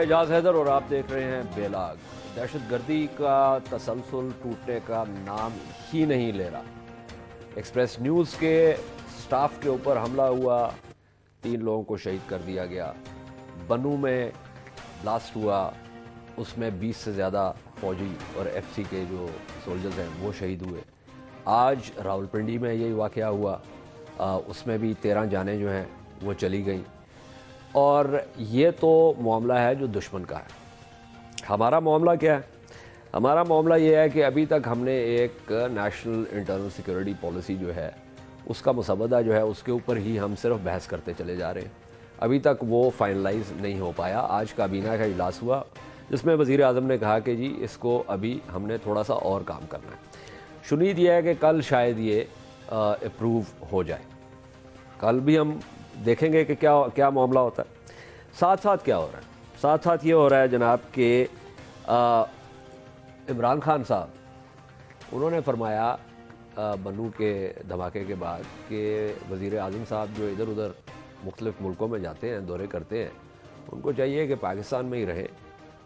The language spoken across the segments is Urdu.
اعجاز حیدر اور آپ دیکھ رہے ہیں بیلاگ۔ دہشت گردی کا تسلسل ٹوٹنے کا نام ہی نہیں لے رہا۔ ایکسپریس نیوز کے سٹاف کے اوپر حملہ ہوا، 3 لوگوں کو شہید کر دیا گیا۔ بنو میں بلاسٹ ہوا، اس میں 20 سے زیادہ فوجی اور ایف سی کے جو سولجرز ہیں وہ شہید ہوئے۔ آج راولپنڈی میں یہی واقعہ ہوا، اس میں بھی 13 جانیں جو ہیں وہ چلی گئیں۔ اور یہ تو معاملہ ہے جو دشمن کا ہے۔ ہمارا معاملہ کیا ہے؟ ہمارا معاملہ یہ ہے کہ ابھی تک ہم نے ایک نیشنل انٹرنل سیکورٹی پالیسی جو ہے اس کا مسودہ جو ہے اس کے اوپر ہی ہم صرف بحث کرتے چلے جا رہے ہیں۔ ابھی تک وہ فائنلائز نہیں ہو پایا۔ آج کابینہ کا اجلاس ہوا جس میں وزیر اعظم نے کہا کہ جی اس کو ابھی ہم نے تھوڑا سا اور کام کرنا ہے۔ شنید یہ ہے کہ کل شاید یہ اپروو ہو جائے۔ کل بھی ہم دیکھیں گے کہ کیا معاملہ ہوتا ہے۔ ساتھ ساتھ کیا ہو رہا ہے؟ ساتھ ساتھ یہ ہو رہا ہے جناب کہ عمران خان صاحب انہوں نے فرمایا بنو کے دھماکے کے بعد کہ وزیر اعظم صاحب جو ادھر ادھر مختلف ملکوں میں جاتے ہیں، دورے کرتے ہیں، ان کو چاہیے کہ پاکستان میں ہی رہیں،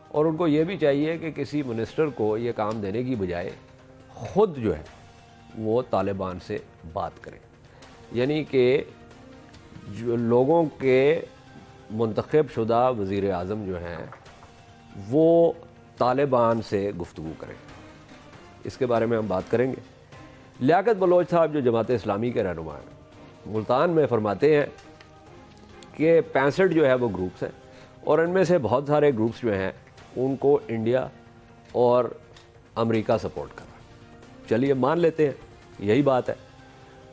اور ان کو یہ بھی چاہیے کہ کسی منسٹر کو یہ کام دینے کی بجائے خود جو ہے وہ طالبان سے بات کریں۔ یعنی کہ جو لوگوں کے منتخب شدہ وزیر اعظم جو ہیں وہ طالبان سے گفتگو کریں۔ اس کے بارے میں ہم بات کریں گے۔ لیاقت بلوچ صاحب جو جماعت اسلامی کے رہنما ہیں، ملتان میں فرماتے ہیں کہ 65 جو ہے وہ گروپس ہیں، اور ان میں سے بہت سارے گروپس جو ہیں ان کو انڈیا اور امریکہ سپورٹ کر رہا ہے۔ چلیے مان لیتے ہیں یہی بات ہے،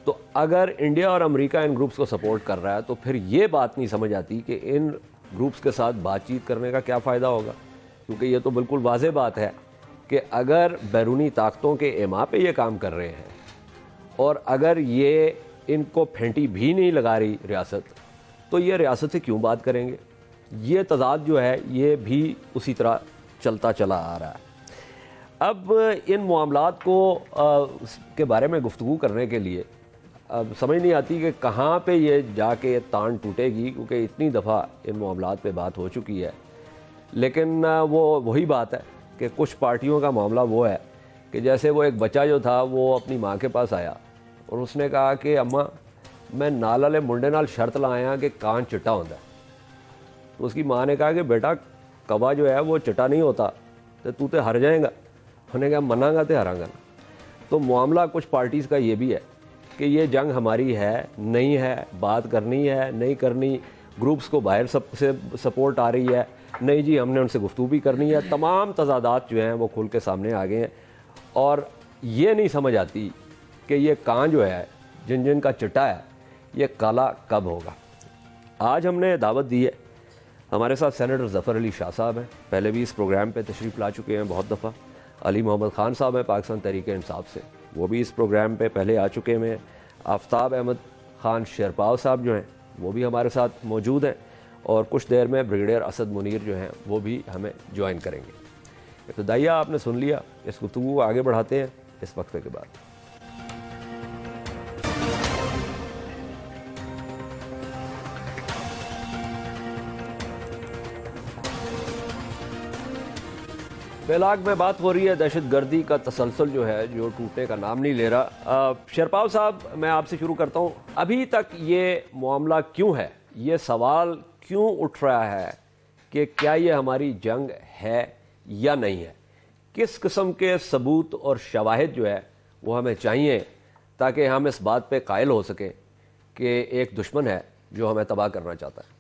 تو اگر انڈیا اور امریکہ ان گروپس کو سپورٹ کر رہا ہے تو پھر یہ بات نہیں سمجھ آتی کہ ان گروپس کے ساتھ بات چیت کرنے کا کیا فائدہ ہوگا، کیونکہ یہ تو بالکل واضح بات ہے کہ اگر بیرونی طاقتوں کے ایما پہ یہ کام کر رہے ہیں اور اگر یہ ان کو پھینٹی بھی نہیں لگا رہی ریاست، تو یہ ریاست سے کیوں بات کریں گے؟ یہ تضاد جو ہے یہ بھی اسی طرح چلتا چلا آ رہا ہے۔ اب ان معاملات کو کے بارے میں گفتگو کرنے کے لیے اب سمجھ نہیں آتی کہ کہاں پہ یہ جا کے تان ٹوٹے گی، کیونکہ اتنی دفعہ ان معاملات پہ بات ہو چکی ہے۔ لیکن وہی بات ہے کہ کچھ پارٹیوں کا معاملہ وہ ہے کہ جیسے وہ ایک بچہ جو تھا وہ اپنی ماں کے پاس آیا اور اس نے کہا کہ اماں میں نال والے منڈے نال شرط لایا کہ کان چٹا ہوتا ہے۔ تو اس کی ماں نے کہا کہ بیٹا کبا جو ہے وہ چٹا نہیں ہوتا، تو تے ہر جائیں گا۔ انہوں نے کہا مناں گا تے ہراں گا۔ تو معاملہ کچھ پارٹیز کا یہ بھی ہے کہ یہ جنگ ہماری ہے نہیں ہے، بات کرنی ہے نہیں کرنی، گروپس کو باہر سے سپورٹ آ رہی ہے نہیں جی ہم نے ان سے گفتگو بھی کرنی ہے۔ تمام تضادات جو ہیں وہ کھل کے سامنے آ گئے ہیں، اور یہ نہیں سمجھ آتی کہ یہ کان جو ہے جن کا چٹا ہے یہ کالا کب ہوگا۔ آج ہم نے دعوت دی ہے، ہمارے ساتھ سینیٹر ظفر علی شاہ صاحب ہیں، پہلے بھی اس پروگرام پہ تشریف لا چکے ہیں بہت دفعہ۔ علی محمد خان صاحب ہیں پاکستان تحریک انصاف سے، وہ بھی اس پروگرام پہ پہلے آ چکے ہیں۔ آفتاب احمد خان شیرپاؤ صاحب جو ہیں وہ بھی ہمارے ساتھ موجود ہیں، اور کچھ دیر میں بریگیڈیئر اسد منیر جو ہیں وہ بھی ہمیں جوائن کریں گے۔ ابتدائیہ آپ نے سن لیا، اس گفتگو کو آگے بڑھاتے ہیں اس وقفے کے بعد۔ بیلاگ میں بات ہو رہی ہے دہشت گردی کا تسلسل جو ہے جو ٹوٹنے کا نام نہیں لے رہا۔ شیرپاؤ صاحب میں آپ سے شروع کرتا ہوں، ابھی تک یہ معاملہ کیوں ہے، یہ سوال کیوں اٹھ رہا ہے کہ کیا یہ ہماری جنگ ہے یا نہیں ہے؟ کس قسم کے ثبوت اور شواہد جو ہے وہ ہمیں چاہیے تاکہ ہم اس بات پہ قائل ہو سکیں کہ ایک دشمن ہے جو ہمیں تباہ کرنا چاہتا ہے؟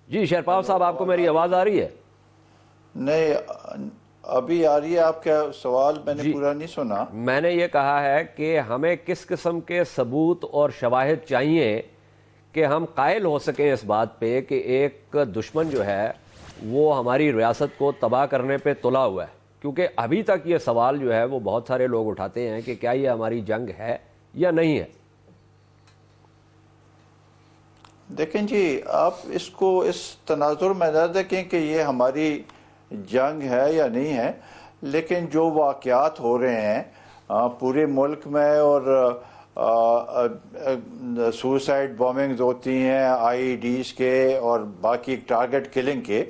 جی شیرپاؤ صاحب آپ کو میری آواز آ رہی ہے؟ نہیں ابھی آ رہی ہے۔ آپ کا سوال میں نے پورا نہیں سنا۔ میں نے یہ کہا ہے کہ ہمیں کس قسم کے ثبوت اور شواہد چاہیے کہ ہم قائل ہو سکیں اس بات پہ کہ ایک دشمن جو ہے وہ ہماری ریاست کو تباہ کرنے پہ تلا ہوا ہے، کیونکہ ابھی تک یہ سوال جو ہے وہ بہت سارے لوگ اٹھاتے ہیں کہ کیا یہ ہماری جنگ ہے یا نہیں ہے؟ دیکھیں جی، آپ اس کو اس تناظر میں نہ دیکھیں کہ یہ ہماری جنگ ہے یا نہیں ہے۔ لیکن جو واقعات ہو رہے ہیں پورے ملک میں، اور سوسائڈ بومنگز ہوتی ہیں آئی ڈیز کے اور باقی ٹارگٹ کلنگ کے،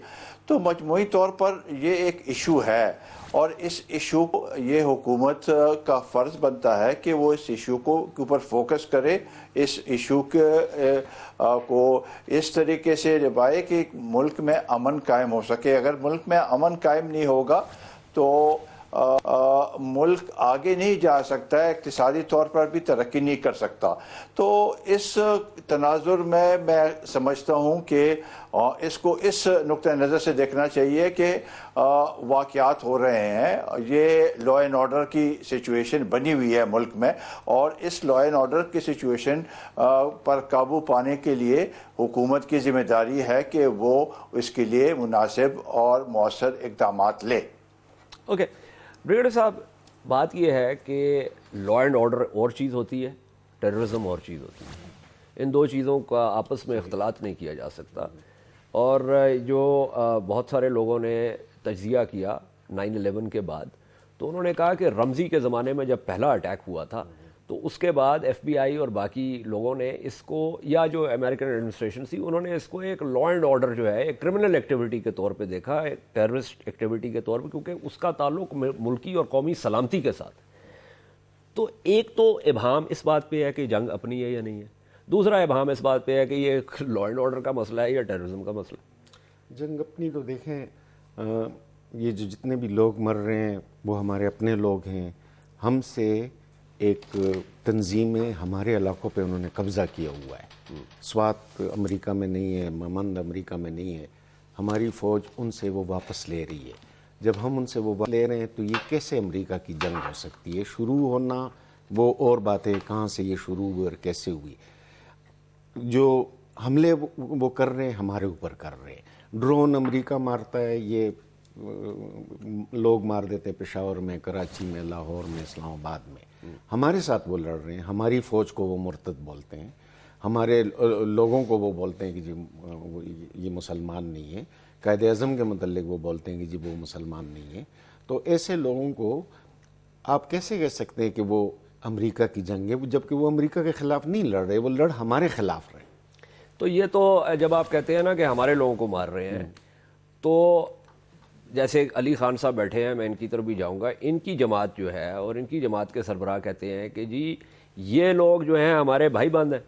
تو مجموعی طور پر یہ ایک ایشو ہے، اور اس ایشو کو یہ حکومت کا فرض بنتا ہے کہ وہ اس ایشو کے اوپر فوکس کرے، اس ایشو کو اس طریقے سے نبھائے کہ ملک میں امن قائم ہو سکے۔ اگر ملک میں امن قائم نہیں ہوگا تو ملک آگے نہیں جا سکتا ہے، اقتصادی طور پر بھی ترقی نہیں کر سکتا۔ تو اس تناظر میں میں سمجھتا ہوں کہ اس کو اس نقطہ نظر سے دیکھنا چاہیے کہ واقعات ہو رہے ہیں، یہ لا اینڈ آرڈر کی سچویشن بنی ہوئی ہے ملک میں، اور اس لا اینڈ آرڈر کی سچویشن پر قابو پانے کے لیے حکومت کی ذمہ داری ہے کہ وہ اس کے لیے مناسب اور مؤثر اقدامات لے۔ اوکے بریگیڈیئر صاحب، بات یہ ہے کہ لا اینڈ آرڈر اور چیز ہوتی ہے، ٹیررزم اور چیز ہوتی ہے، ان دو چیزوں کا آپس میں اختلاط نہیں کیا جا سکتا۔ اور جو بہت سارے لوگوں نے تجزیہ کیا 9/11 کے بعد، تو انہوں نے کہا کہ رمزی کے زمانے میں جب پہلا اٹیک ہوا تھا تو اس کے بعد ایف بی آئی اور باقی لوگوں نے اس کو، یا جو امریکن ایڈمنسٹریشن تھی، انہوں نے اس کو ایک لا اینڈ آرڈر جو ہے ایک کرمنل ایکٹیویٹی کے طور پہ دیکھا، ایک ٹیررسٹ ایکٹیویٹی کے طور پہ، کیونکہ اس کا تعلق ملکی اور قومی سلامتی کے ساتھ۔ تو ایک تو ابہام اس بات پہ ہے کہ جنگ اپنی ہے یا نہیں ہے، دوسرا ابہام اس بات پہ ہے کہ یہ لا اینڈ آرڈر کا مسئلہ ہے یا ٹیررزم کا مسئلہ ہے۔ جنگ اپنی تو دیکھیں، یہ جو جتنے بھی لوگ مر رہے ہیں وہ ہمارے اپنے لوگ ہیں، ہم سے ایک تنظیمیں ہمارے علاقوں پہ انہوں نے قبضہ کیا ہوا ہے۔ سوات امریکہ میں نہیں ہے، ممند امریکہ میں نہیں ہے، ہماری فوج ان سے وہ واپس لے رہی ہے۔ جب ہم ان سے وہ لے رہے ہیں تو یہ کیسے امریکہ کی جنگ ہو سکتی ہے؟ شروع ہونا وہ اور باتیں، کہاں سے یہ شروع ہوئی اور کیسے ہوئی۔ جو حملے وہ کر رہے ہیں ہمارے اوپر کر رہے ہیں، ڈرون امریکہ مارتا ہے، یہ لوگ مار دیتے پشاور میں، کراچی میں، لاہور میں، اسلام آباد میں، ہمارے ساتھ وہ لڑ رہے ہیں۔ ہماری فوج کو وہ مرتد بولتے ہیں، ہمارے لوگوں کو وہ بولتے ہیں کہ جی یہ مسلمان نہیں ہے، قائد اعظم کے متعلق وہ بولتے ہیں کہ جی وہ مسلمان نہیں ہے۔ تو ایسے لوگوں کو آپ کیسے کہہ سکتے ہیں کہ وہ امریکہ کی جنگ ہے، جبکہ وہ امریکہ کے خلاف نہیں لڑ رہے، وہ لڑ ہمارے خلاف رہے۔ تو یہ تو جب آپ کہتے ہیں نا کہ ہمارے لوگوں کو مار رہے ہیں، تو جیسے علی خان صاحب بیٹھے ہیں، میں ان کی طرف بھی جاؤں گا، ان کی جماعت جو ہے اور ان کی جماعت کے سربراہ کہتے ہیں کہ جی یہ لوگ جو ہیں ہمارے بھائی بند ہیں،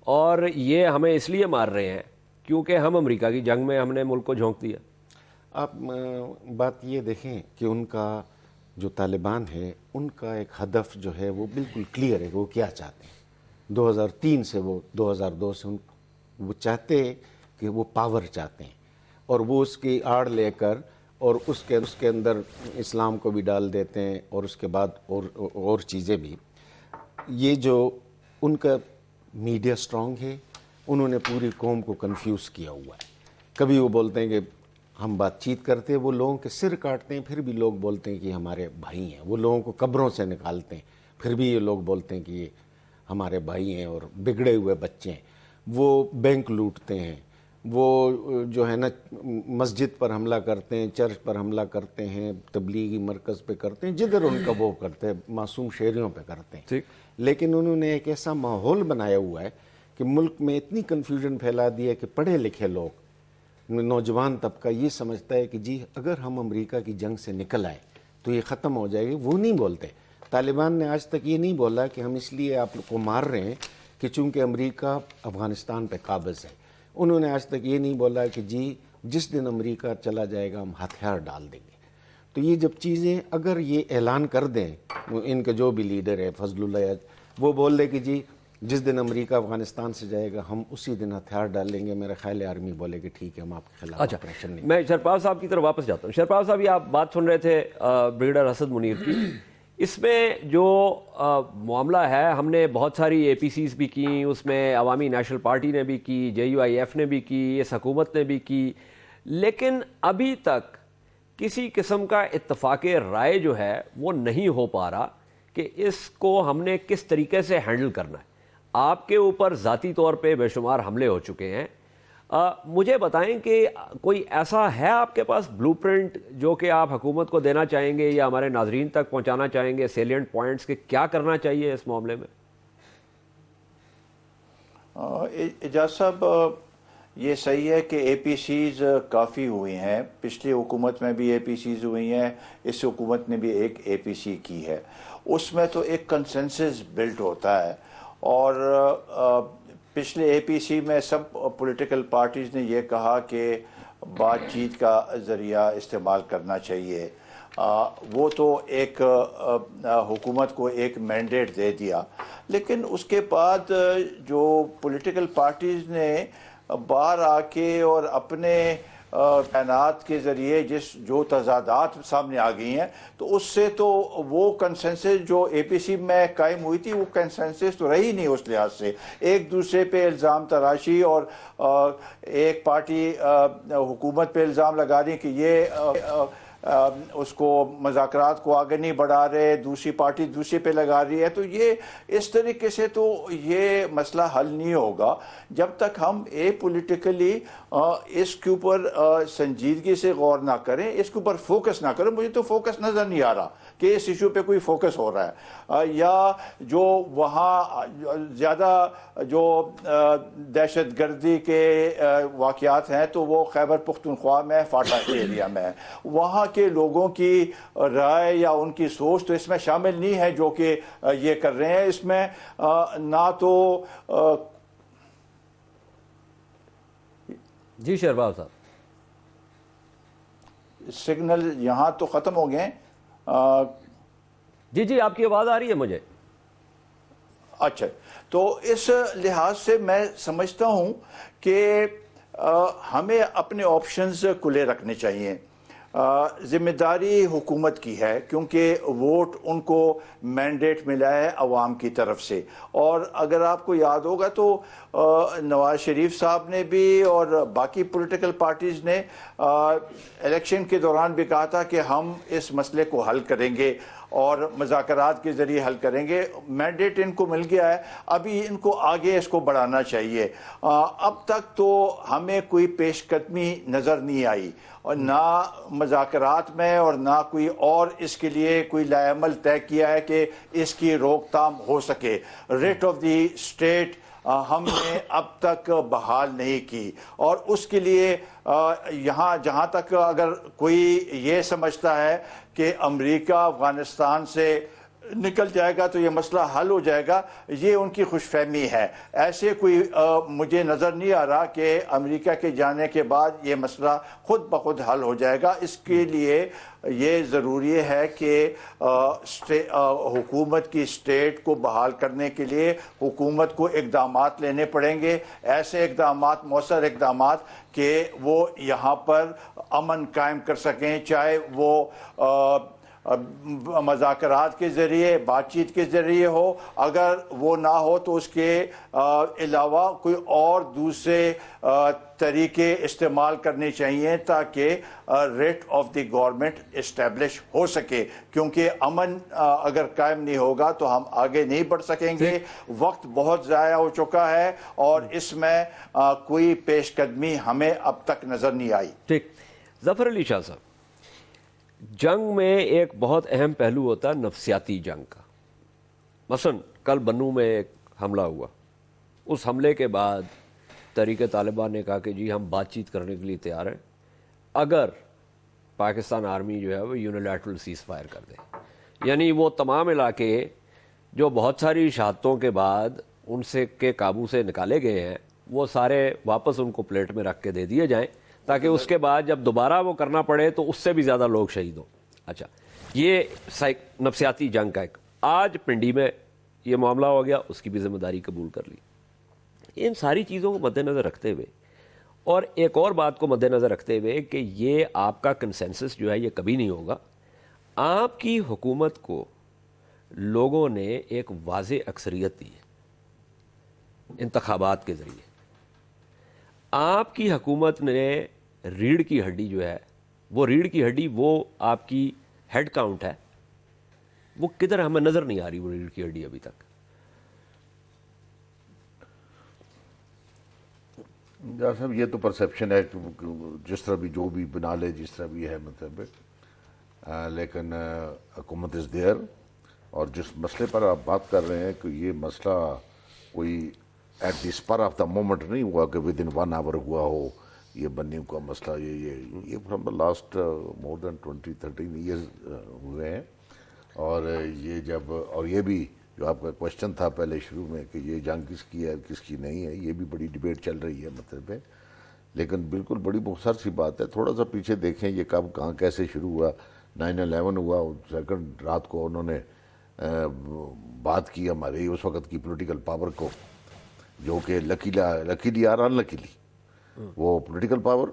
اور یہ ہمیں اس لیے مار رہے ہیں کیونکہ ہم امریکہ کی جنگ میں ہم نے ملک کو جھونک دیا۔ آپ بات یہ دیکھیں کہ ان کا جو طالبان ہے، ان کا ایک ہدف جو ہے وہ بالکل کلیئر ہے کہ وہ کیا چاہتے ہیں۔ 2003 سے وہ 2002 سے وہ چاہتے ہیں کہ وہ پاور چاہتے ہیں، اور وہ اس کی آڑ لے کر اور اس کے اندر اسلام کو بھی ڈال دیتے ہیں، اور اس کے بعد اور چیزیں بھی۔ یہ جو ان کا میڈیا سٹرونگ ہے، انہوں نے پوری قوم کو کنفیوز کیا ہوا ہے۔ کبھی وہ بولتے ہیں کہ ہم بات چیت کرتے ہیں، وہ لوگوں کے سر کاٹتے ہیں، پھر بھی لوگ بولتے ہیں کہ ہمارے بھائی ہیں۔ وہ لوگوں کو قبروں سے نکالتے ہیں، پھر بھی یہ لوگ بولتے ہیں کہ یہ ہمارے بھائی ہیں اور بگڑے ہوئے بچے ہیں۔ وہ بینک لوٹتے ہیں، وہ جو ہے نا مسجد پر حملہ کرتے ہیں، چرچ پر حملہ کرتے ہیں، تبلیغی مرکز پہ کرتے ہیں، جدھر ان کا وہ کرتے ہیں، معصوم شہریوں پہ کرتے ہیں۔ لیکن انہوں نے ایک ایسا ماحول بنایا ہوا ہے کہ ملک میں اتنی کنفیوژن پھیلا دی ہے کہ پڑھے لکھے لوگ، نوجوان طبقہ یہ سمجھتا ہے کہ جی اگر ہم امریکہ کی جنگ سے نکل آئے تو یہ ختم ہو جائے گی۔ وہ نہیں بولتے۔ طالبان نے آج تک یہ نہیں بولا کہ ہم اس لیے آپ کو مار رہے ہیں کہ چونکہ امریکہ افغانستان پہ قابض ہے۔ انہوں نے آج تک یہ نہیں بولا کہ جی جس دن امریکہ چلا جائے گا ہم ہتھیار ڈال دیں گے۔ تو یہ جب چیزیں اگر یہ اعلان کر دیں، ان کا جو بھی لیڈر ہے فضل اللہ، وہ بول دے کہ جی جس دن امریکہ افغانستان سے جائے گا ہم اسی دن ہتھیار ڈال لیں گے، میرا خیال ہے آرمی بولے کہ ٹھیک ہے ہم آپ کے خلاف آپریشن نہیں۔ میں شرپال صاحب کی طرف واپس جاتا ہوں۔ شرپال صاحب، یہ آپ بات سن رہے تھے بریگیڈیئر اسد منیر کی، اس میں جو معاملہ ہے، ہم نے بہت ساری اے پی سیز بھی کی، اس میں عوامی نیشنل پارٹی نے بھی کی، جے یو آئی ایف نے بھی کی، اس حکومت نے بھی کی، لیکن ابھی تک کسی قسم کا اتفاق رائے جو ہے وہ نہیں ہو پا رہا کہ اس کو ہم نے کس طریقے سے ہینڈل کرنا ہے۔ آپ کے اوپر ذاتی طور پہ بے شمار حملے ہو چکے ہیں، مجھے بتائیں کہ کوئی ایسا ہے آپ کے پاس بلو پرنٹ جو کہ آپ حکومت کو دینا چاہیں گے یا ہمارے ناظرین تک پہنچانا چاہیں گے، سیلینٹ پوائنٹس کے کیا کرنا چاہیے اس معاملے میں؟ اعجاز صاحب، یہ صحیح ہے کہ اے پی سیز کافی ہوئی ہیں، پچھلی حکومت میں بھی اے پی سیز ہوئی ہیں، اس حکومت نے بھی ایک اے پی سی کی ہے، اس میں تو ایک کنسنسس بلڈ ہوتا ہے، اور پچھلے اے پی سی میں سب پولیٹیکل پارٹیز نے یہ کہا کہ بات چیت کا ذریعہ استعمال کرنا چاہیے، وہ تو ایک حکومت کو ایک مینڈیٹ دے دیا، لیکن اس کے بعد جو پولیٹیکل پارٹیز نے باہر آ کے اور اپنے بیانات کے ذریعے جو تضادات سامنے آ گئی ہیں، تو اس سے تو وہ کنسنسس جو اے پی سی میں قائم ہوئی تھی وہ کنسنسس تو رہی نہیں، اس لحاظ سے ایک دوسرے پہ الزام تراشی، اور ایک پارٹی حکومت پہ الزام لگا رہی کہ یہ اس کو مذاکرات کو آگے نہیں بڑھا رہے، دوسری پارٹی دوسرے پہ لگا رہی ہے، تو یہ اس طریقے سے تو یہ مسئلہ حل نہیں ہوگا جب تک ہم پولیٹیکلی اس کے اوپر سنجیدگی سے غور نہ کریں، اس کے اوپر فوکس نہ کریں۔ مجھے تو فوکس نظر نہیں آ رہا کہ اس ایشو پہ کوئی فوکس ہو رہا ہے، یا جو وہاں زیادہ جو دہشت گردی کے واقعات ہیں تو وہ خیبر پختونخوا میں، فاٹا ایریا میں ہے، وہاں کے لوگوں کی رائے یا ان کی سوچ تو اس میں شامل نہیں ہے جو کہ یہ کر رہے ہیں۔ اس میں نہ تو جی شہرباز صاحب، سگنل یہاں تو ختم ہو گئے۔ جی آپ کی آواز آ رہی ہے مجھے۔ اچھا، تو اس لحاظ سے میں سمجھتا ہوں کہ ہمیں اپنے آپشنز کھلے رکھنے چاہیے۔ ذمہ داری حکومت کی ہے کیونکہ ووٹ ان کو مینڈیٹ ملا ہے عوام کی طرف سے، اور اگر آپ کو یاد ہوگا تو نواز شریف صاحب نے بھی اور باقی پولیٹیکل پارٹیز نے الیکشن کے دوران بھی کہا تھا کہ ہم اس مسئلے کو حل کریں گے اور مذاکرات کے ذریعے حل کریں گے۔ مینڈیٹ ان کو مل گیا ہے، ابھی ان کو آگے اس کو بڑھانا چاہیے۔ اب تک تو ہمیں کوئی پیش قدمی نظر نہیں آئی، اور نہ مذاکرات میں اور نہ کوئی اور اس کے لیے کوئی لائحہ عمل طے کیا ہے کہ اس کی روک تھام ہو سکے۔ ریٹ آف دی اسٹیٹ ہم نے اب تک بحال نہیں کی، اور اس کے لیے یہاں جہاں تک اگر کوئی یہ سمجھتا ہے کہ امریکہ افغانستان سے نکل جائے گا تو یہ مسئلہ حل ہو جائے گا، یہ ان کی خوش فہمی ہے۔ ایسے کوئی مجھے نظر نہیں آ رہا کہ امریکہ کے جانے کے بعد یہ مسئلہ خود بخود حل ہو جائے گا۔ اس کے لیے یہ ضروری ہے کہ حکومت کی اسٹیٹ کو بحال کرنے کے لیے حکومت کو اقدامات لینے پڑیں گے، ایسے اقدامات، مؤثر اقدامات کہ وہ یہاں پر امن قائم کر سکیں، چاہے وہ مذاکرات کے ذریعے، بات چیت کے ذریعے ہو، اگر وہ نہ ہو تو اس کے علاوہ کوئی اور دوسرے طریقے استعمال کرنے چاہیے تاکہ rate of the government establish ہو سکے، کیونکہ امن اگر قائم نہیں ہوگا تو ہم آگے نہیں بڑھ سکیں گے۔ وقت بہت ضائع ہو چکا ہے اور اس میں کوئی پیش قدمی ہمیں اب تک نظر نہیں آئی۔ ٹھیک، ظفر علی شاہ صاحب، جنگ میں ایک بہت اہم پہلو ہوتا ہے نفسیاتی جنگ کا۔ مثلا کل بنو میں ایک حملہ ہوا، اس حملے کے بعد تحریک طالبان نے کہا کہ جی ہم بات چیت کرنے کے لیے تیار ہیں اگر پاکستان آرمی جو ہے وہ یونیلیٹرل سیز فائر کر دے، یعنی وہ تمام علاقے جو بہت ساری شہادتوں کے بعد ان سے کے قابو سے نکالے گئے ہیں وہ سارے واپس ان کو پلیٹ میں رکھ کے دے دیے جائیں تاکہ اس کے بعد جب دوبارہ وہ کرنا پڑے تو اس سے بھی زیادہ لوگ شہید ہوں۔ اچھا، یہ نفسیاتی جنگ کا ایک آج پنڈی میں یہ معاملہ ہو گیا، اس کی بھی ذمہ داری قبول کر لی۔ ان ساری چیزوں کو مد نظر رکھتے ہوئے اور ایک اور بات کو مد نظر رکھتے ہوئے کہ یہ آپ کا کنسنسس جو ہے یہ کبھی نہیں ہوگا، آپ کی حکومت کو لوگوں نے ایک واضح اکثریت دی انتخابات کے ذریعے۔ آپ کی حکومت نے ریڑھ کی ہڈی جو ہے وہ ریڑھ کی ہڈی وہ آپ کی ہیڈ کاؤنٹ ہے، وہ کدھر ہمیں نظر نہیں آ رہی وہ ریڑھ کی ہڈی ابھی تک۔ جہاں صاحب یہ تو پرسیپشن ہے جس طرح بھی جو بھی بنا لے جس طرح بھی ہے مطلب لیکن حکومت از دیئر اور جس مسئلے پر آپ بات کر رہے ہیں کہ یہ مسئلہ کوئی at the spur of the moment نہیں ہوا کہ ود ان 1 hour ہوا ہو یہ بننے کا مسئلہ یہ from the last more than 20-13 years ہوئے ہیں اور یہ جب اور یہ بھی جو آپ کا کوشچن تھا پہلے شروع میں کہ یہ جنگ کس کی ہے کس کی نہیں ہے یہ بھی بڑی ڈیبیٹ چل رہی ہے مطلب لیکن بالکل بڑی مختصر سی بات ہے تھوڑا سا پیچھے دیکھیں یہ کب کہاں کیسے شروع ہوا 9/11 ہوا سیکنڈ رات کو انہوں نے بات کی ہمارے اس وقت کی پولیٹیکل پاور کو جو کہ لکیلی اور ان لکیلی وہ پولیٹیکل پاور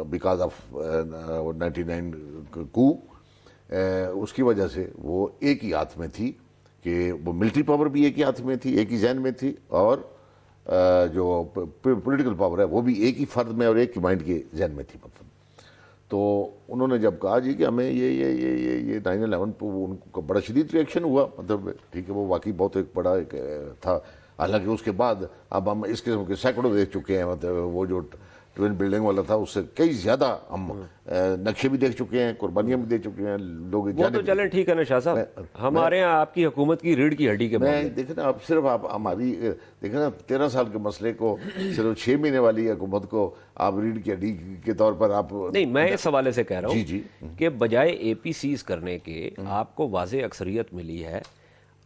بیکاز آف 99 کو اس کی وجہ سے وہ ایک ہی ہاتھ میں تھی کہ وہ ملٹری پاور بھی ایک ہی ہاتھ میں تھی ایک ہی ذہن میں تھی اور جو پولیٹیکل پاور ہے وہ بھی ایک ہی فرد میں اور ایک ہی مائنڈ کے ذہن میں تھی مطلب تو انہوں نے جب کہا جی کہ ہمیں یہ 9/11 پہ ان کو بڑا شدید ریئیکشن ہوا مطلب ٹھیک ہے وہ واقعی بہت ایک بڑا ایک تھا حالانکہ اس کے بعد اب ہم اس قسم کے سینکڑوں دیکھ چکے ہیں مطلب وہ جو ٹوین بلڈنگ والا تھا اس سے کئی زیادہ ہم نقشے بھی دیکھ چکے ہیں قربانیاں بھی دیکھ چکے ہیں لوگ وہ تو چلیں ٹھیک ہے نا شاہ صاحب ہمارے یہاں آپ کی حکومت کی ریڑھ کی ہڈی کے میں دیکھیں نا اب صرف آپ ہماری دیکھیں نا 13 سال کے مسئلے کو صرف 6 مہینے والی حکومت کو آپ ریڑھ کی ہڈی کے طور پر آپ نہیں میں اس حوالے سے کہہ رہا ہوں جی کہ بجائے اے پی سیز کرنے کے آپ کو واضح اکثریت ملی ہے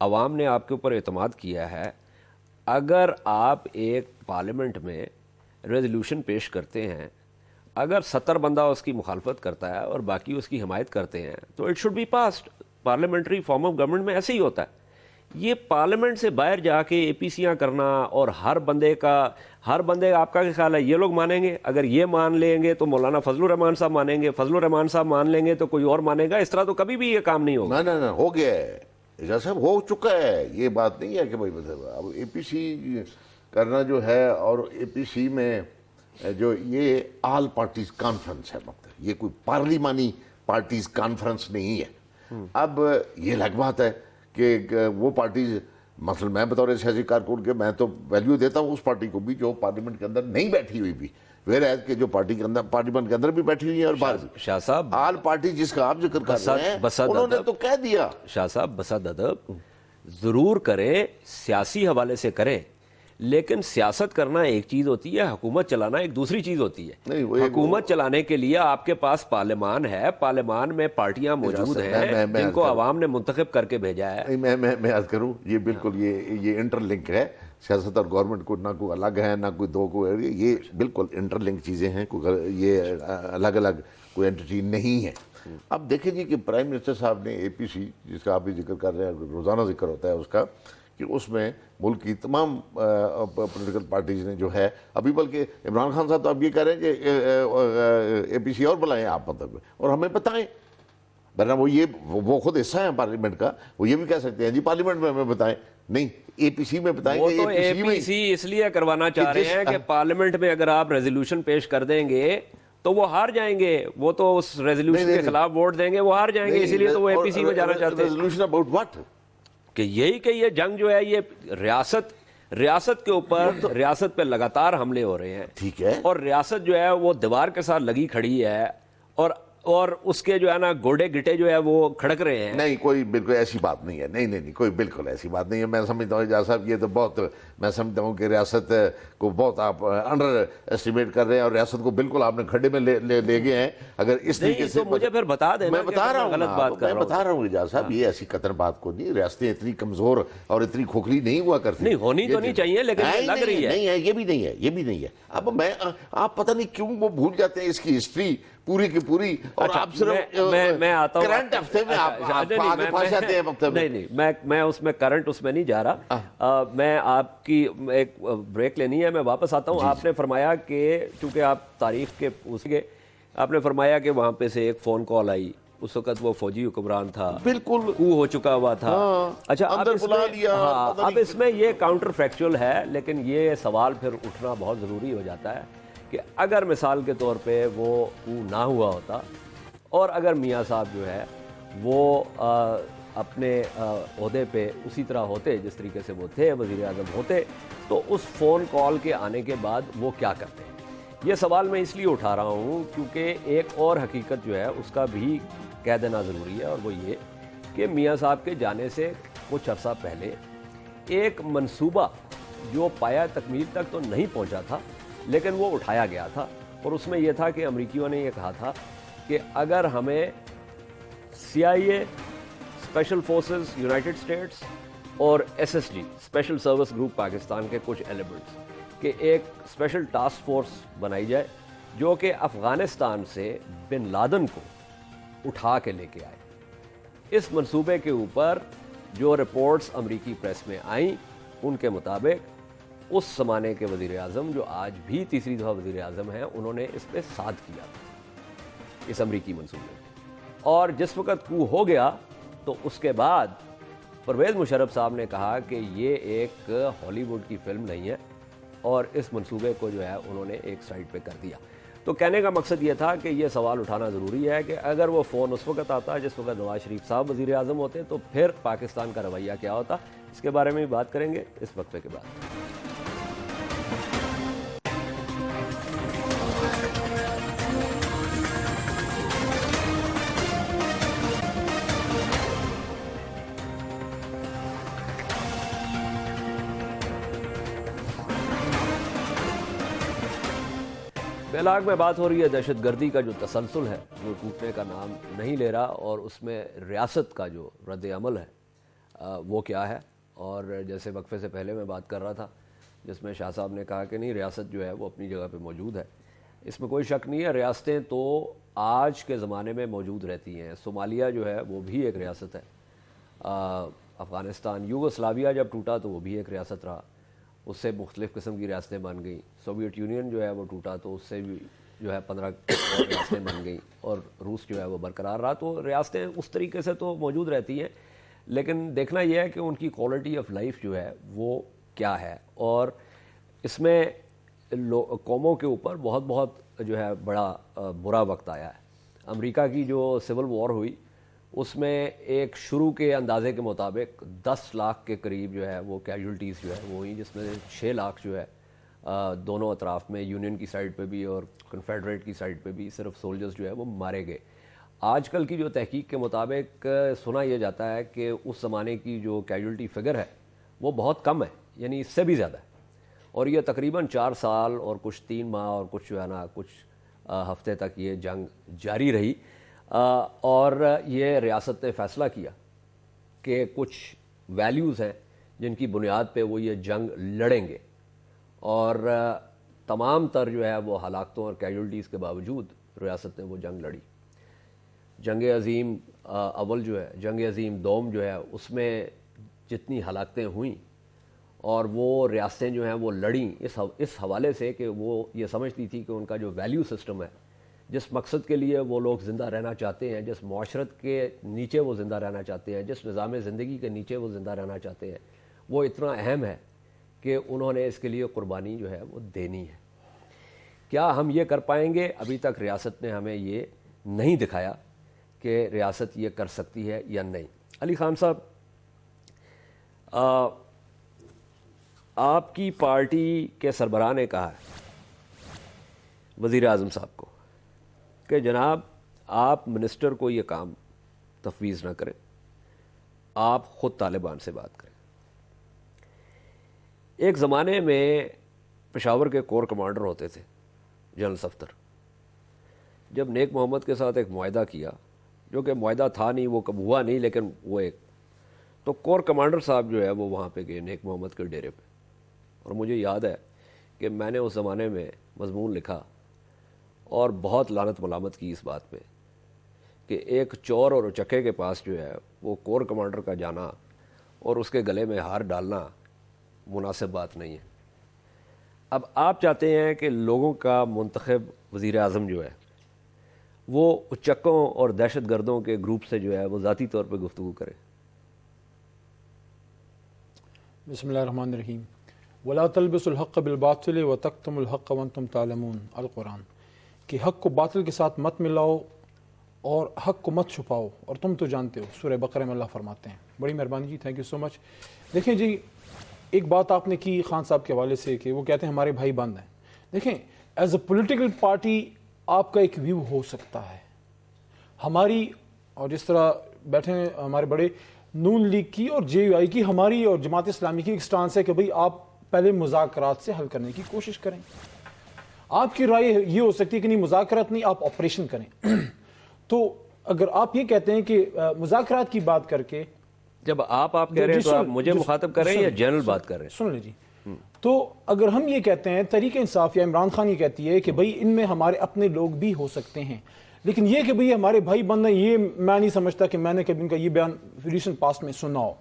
عوام نے آپ کے اوپر اعتماد کیا ہے اگر آپ ایک پارلیمنٹ میں ریزولوشن پیش کرتے ہیں اگر 70 بندہ اس کی مخالفت کرتا ہے اور باقی اس کی حمایت کرتے ہیں تو it should be passed parliamentary form of government میں ایسے ہی ہوتا ہے یہ پارلیمنٹ سے باہر جا کے اے پی سیاں کرنا اور ہر بندے آپ کا کیا خیال ہے یہ لوگ مانیں گے اگر یہ مان لیں گے تو مولانا فضل الرحمان صاحب مانیں گے فضل الرحمان صاحب مان لیں گے تو کوئی اور مانے گا اس طرح تو کبھی بھی یہ کام نہیں ہوگا نہ ہو گیا ہے اعجاز صاحب ہو چکا ہے یہ بات نہیں ہے کہ بھائی مطلب اب اے پی سی کرنا جو ہے اور اے پی سی میں جو یہ آل پارٹیز کانفرنس ہے مطلب یہ کوئی پارلیمانی پارٹیز کانفرنس نہیں ہے اب یہ الگ بات ہے کہ وہ پارٹیز مثلا میں بطور سیاسی کارکن کے میں تو ویلیو دیتا ہوں اس پارٹی کو بھی جو پارلیمنٹ کے اندر نہیں بیٹھی ہوئی بھی ویئر کہ جو پارٹی کے اندر پارلیمنٹ کے اندر بھی بیٹھی ہوئی ہیں اور باہر بھی شاہ صاحب آل پارٹی جس کا آپ ذکر کر رہے ہیں انہوں نے تو کہہ دیا شاہ صاحب بسد ادب ضرور کریں سیاسی حوالے سے کریں لیکن سیاست کرنا ایک چیز ہوتی ہے حکومت چلانا ایک دوسری چیز ہوتی ہے حکومت چلانے کے لیے آپ کے پاس پارلیمان ہے پارلیمان میں پارٹیاں موجود ہیں جن کو عوام نے منتخب کر کے بھیجا ہے میں عرض کروں یہ بالکل یہ انٹر لنک ہے سیاست اور گورنمنٹ کو نہ کوئی الگ ہے نہ کوئی دو کو یہ بالکل انٹر لنک چیزیں ہیں یہ الگ الگ کوئی انٹیٹی نہیں ہے اب دیکھیں جی کہ پرائم منسٹر صاحب نے اے پی سی جس کا آپ بھی ذکر کر رہے ہیں روزانہ ذکر ہوتا ہے اس کا کہ اس میں ملک کی تمام پولیٹیکل پارٹیز نے جو ہے ابھی بلکہ عمران خان صاحب تو اب یہ کہہ رہے ہیں کہ اے پی سی اور بلائیں آپ مطلب اور ہمیں بتائیں ورنہ وہ خود حصہ ہیں پارلیمنٹ کا وہ یہ بھی کہہ سکتے ہیں جی پارلیمنٹ میں ہمیں بتائیں نہیں اے پی سی میں بتائیں وہ تو اے پی سی اس لیے کروانا چاہ رہے ہیں کہ پارلیمنٹ میں اگر آپ ریزولوشن پیش کر دیں گے تو وہ ہار جائیں گے وہ تو اس ریزولوشن کے خلاف ووٹ دیں گے وہ ہار جائیں گے اسی لیے تو وہ اے پی سی میں جانا چاہتے ہیں ریزولوشن اباؤٹ واٹ کہ یہی کہ یہ جنگ جو ہے یہ ریاست کے اوپر ریاست پہ لگاتار حملے ہو رہے ہیں ٹھیک ہے اور ریاست جو ہے وہ دیوار کے ساتھ لگی کھڑی ہے اور اس کے جو ہے نا گوڑے گٹے جو ہے وہ کھڑک رہے ہیں نہیں کوئی بالکل ایسی بات نہیں ہے نہیں کوئی بالکل ایسی بات نہیں ہے میں سمجھتا ہوں اعجاز صاحب یہ تو بہت میں سمجھتا ہوں کہ ریاست کو بہت آپ انڈر ایسٹیمیٹ کر رہے ہیں اور ریاست کو بالکل آپ نے کھڈے میں لے گئے ہیں اگر اس طریقے سے مجھے پھر بتا دینا میں بتا رہا ہوں غلط بات کر رہا ہوں میں بتا رہا ہوں اعجاز صاحب یہ ایسی قطر بات کو نہیں ریاستیں اتنی کمزور اور اتنی کھوکھلی نہیں ہوا کرتی نہیں ہونی تو نہیں چاہیے لیکن لگ رہی ہے نہیں ہے یہ بھی نہیں ہے اب آپ پتہ نہیں کیوں وہ بھول جاتے ہیں اس کی ہسٹری پوری کی پوری اور آپ صرف میں آتا ہوں کرنٹ ہفتے میں آپ آگے پاس جاتے ہیں نہیں میں اس میں کرنٹ اس میں نہیں جا رہا میں آپ کی ایک بریک لینی ہے میں واپس آتا ہوں آپ نے فرمایا کہ چونکہ آپ تاریخ کے پوچھ گئے آپ نے فرمایا کہ وہاں پہ سے ایک فون کال آئی اس وقت وہ فوجی حکمران تھا بالکل کو ہو چکا ہوا تھا اچھا اب اس میں یہ کاؤنٹر فیکچول ہے لیکن یہ سوال پھر اٹھنا بہت ضروری ہو جاتا ہے کہ اگر مثال کے طور پہ وہ نہ ہوا ہوتا اور اگر میاں صاحب جو ہے وہ اپنے عہدے پہ اسی طرح ہوتے جس طریقے سے وہ تھے، وزیر اعظم ہوتے، تو اس فون کال کے آنے کے بعد وہ کیا کرتے؟ یہ سوال میں اس لیے اٹھا رہا ہوں کیونکہ ایک اور حقیقت جو ہے اس کا بھی کہہ دینا ضروری ہے، اور وہ یہ کہ میاں صاحب کے جانے سے کچھ عرصہ پہلے ایک منصوبہ جو پایا تکمیل تک تو نہیں پہنچا تھا لیکن وہ اٹھایا گیا تھا، اور اس میں یہ تھا کہ امریکیوں نے یہ کہا تھا کہ اگر ہمیں CIA، special forces United States اور SSG special service group Pakistan کے کچھ ایلیمنٹس کہ ایک اسپیشل ٹاسک فورس بنائی جائے جو کہ افغانستان سے بن لادن کو اٹھا کے لے کے آئے۔ اس منصوبے کے اوپر جو رپورٹس امریکی پریس میں آئیں ان کے مطابق اس زمانے کے وزیر اعظم جو آج بھی تیسری دفعہ وزیر اعظم ہیں انہوں نے اس پہ ساتھ کیا تھا اس امریکی منصوبے میں، اور جس وقت کو ہو گیا تو اس کے بعد پرویز مشرف صاحب نے کہا کہ یہ ایک ہالی ووڈ کی فلم نہیں ہے، اور اس منصوبے کو جو ہے انہوں نے ایک سائڈ پہ کر دیا۔ تو کہنے کا مقصد یہ تھا کہ یہ سوال اٹھانا ضروری ہے کہ اگر وہ فون اس وقت آتا جس وقت نواز شریف صاحب وزیر اعظم ہوتے تو پھر پاکستان کا رویہ کیا ہوتا؟ اس کے بارے میں بھی بات کریں گے اس وقفے کے بعد۔ علاق میں بات ہو رہی ہے دہشت گردی کا جو تسلسل ہے جو ٹوٹنے کا نام نہیں لے رہا، اور اس میں ریاست کا جو رد عمل ہے وہ کیا ہے؟ اور جیسے وقفے سے پہلے میں بات کر رہا تھا جس میں شاہ صاحب نے کہا کہ نہیں ریاست جو ہے وہ اپنی جگہ پہ موجود ہے، اس میں کوئی شک نہیں ہے، ریاستیں تو آج کے زمانے میں موجود رہتی ہیں۔ صومالیہ جو ہے وہ بھی ایک ریاست ہے، افغانستان یوگوسلاویہ جب ٹوٹا تو وہ بھی ایک ریاست رہا، اس سے مختلف قسم کی ریاستیں بن گئیں۔ سوویت یونین جو ہے وہ ٹوٹا تو اس سے بھی جو ہے 15 ریاستیں بن گئیں، اور روس جو ہے وہ برقرار رہا۔ تو ریاستیں اس طریقے سے تو موجود رہتی ہیں، لیکن دیکھنا یہ ہے کہ ان کی کوالٹی آف لائف جو ہے وہ کیا ہے، اور اس میں قوموں کے اوپر بہت جو ہے بڑا برا وقت آیا ہے۔ امریکہ کی جو سول وار ہوئی اس میں ایک شروع کے اندازے کے مطابق 10 لاکھ کے قریب جو ہے وہ کیجولٹیز جو ہے وہ ہوئیں، جس میں 6 لاکھ جو ہے دونوں اطراف میں یونین کی سائڈ پہ بھی اور کنفیڈریٹ کی سائڈ پہ بھی صرف سولجرز جو ہے وہ مارے گئے۔ آج کل کی جو تحقیق کے مطابق سنا یہ جاتا ہے کہ اس زمانے کی جو کیجولٹی فگر ہے وہ بہت کم ہے، یعنی اس سے بھی زیادہ ہے، اور یہ تقریباً 4 سال اور کچھ 3 ماہ اور کچھ جو ہے نا کچھ ہفتے تک یہ جنگ جاری رہی، اور یہ ریاست نے فیصلہ کیا کہ کچھ ویلیوز ہیں جن کی بنیاد پہ وہ یہ جنگ لڑیں گے، اور تمام تر جو ہے وہ ہلاکتوں اور کیجولٹیز کے باوجود ریاست نے وہ جنگ لڑی۔ جنگ عظیم اول جو ہے، جنگ عظیم دوم جو ہے، اس میں جتنی ہلاکتیں ہوئیں اور وہ ریاستیں جو ہیں وہ لڑیں اس حوالے سے کہ وہ یہ سمجھتی تھی کہ ان کا جو ویلیو سسٹم ہے، جس مقصد کے لیے وہ لوگ زندہ رہنا چاہتے ہیں، جس معاشرت کے نیچے وہ زندہ رہنا چاہتے ہیں، جس نظام زندگی کے نیچے وہ زندہ رہنا چاہتے ہیں، وہ اتنا اہم ہے کہ انہوں نے اس کے لیے قربانی جو ہے وہ دینی ہے۔ کیا ہم یہ کر پائیں گے؟ ابھی تک ریاست نے ہمیں یہ نہیں دکھایا کہ ریاست یہ کر سکتی ہے یا نہیں۔ علی خان صاحب، آپ کی پارٹی کے سربراہ نے کہا ہے وزیر اعظم صاحب کو کہ جناب آپ منسٹر کو یہ کام تفویض نہ کریں، آپ خود طالبان سے بات کریں۔ ایک زمانے میں پشاور کے کور کمانڈر ہوتے تھے جنرل صفدر، جب نیک محمد کے ساتھ ایک معاہدہ کیا جو کہ معاہدہ تھا نہیں، وہ کب ہوا نہیں، لیکن وہ ایک تو کور کمانڈر صاحب جو ہے وہ وہاں پہ گئے نیک محمد کے ڈیرے پہ، اور مجھے یاد ہے کہ میں نے اس زمانے میں مضمون لکھا اور بہت لعنت ملامت کی اس بات پہ کہ ایک چور اور اچکے کے پاس جو ہے وہ کور کمانڈر کا جانا اور اس کے گلے میں ہار ڈالنا مناسب بات نہیں ہے۔ اب آپ چاہتے ہیں کہ لوگوں کا منتخب وزیر اعظم جو ہے وہ اچکوں اور دہشت گردوں کے گروپ سے جو ہے وہ ذاتی طور پہ گفتگو کرے۔ بسم اللہ الرحمن الرحیم۔ وَلَا تَلْبِسُوا الْحَقَّ بِالْبَاطِلِ وَتَكْتُمُوا الْحَقَّ وَأَنْتُمْ تَعْلَمُونَ، القرآن، کہ حق کو باطل کے ساتھ مت ملاؤ اور حق کو مت چھپاؤ اور تم تو جانتے ہو، سورہ بقرہ میں اللہ فرماتے ہیں. بڑی مہربانی جی، تھینک یو سو مچ. دیکھیں جی، ایک بات آپ نے کی خان صاحب کے حوالے سے کہ وہ کہتے ہیں ہمارے بھائی بند ہیں. دیکھیں ایز اے پولیٹیکل پارٹی آپ کا ایک ویو ہو سکتا ہے ہماری، اور جس طرح بیٹھے ہیں ہمارے بڑے نون لیگ کی اور جے یو آئی کی، ہماری اور جماعت اسلامی کی ایک سٹانس ہے کہ بھئی آپ پہلے مذاکرات سے حل کرنے کی کوشش کریں. آپ کی رائے یہ ہو سکتی ہے کہ نہیں مذاکرات نہیں، آپ آپریشن کریں. تو اگر آپ یہ کہتے ہیں کہ مذاکرات کی بات کر کے، جب آپ کہہ رہے ہیں تو آپ مجھے مخاطب کر رہے ہیں یا جنرل بات کر رہے ہیں؟ سن لیں جی. تو اگر ہم یہ کہتے ہیں، تحریک انصاف یا عمران خان یہ کہتی ہے کہ بھئی ان میں ہمارے اپنے لوگ بھی ہو سکتے ہیں، لیکن یہ کہ بھئی ہمارے بھائی بند ہیں، یہ میں نہیں سمجھتا کہ میں نے کبھی ان کا یہ بیان ریسنٹ پاسٹ میں سنا ہو.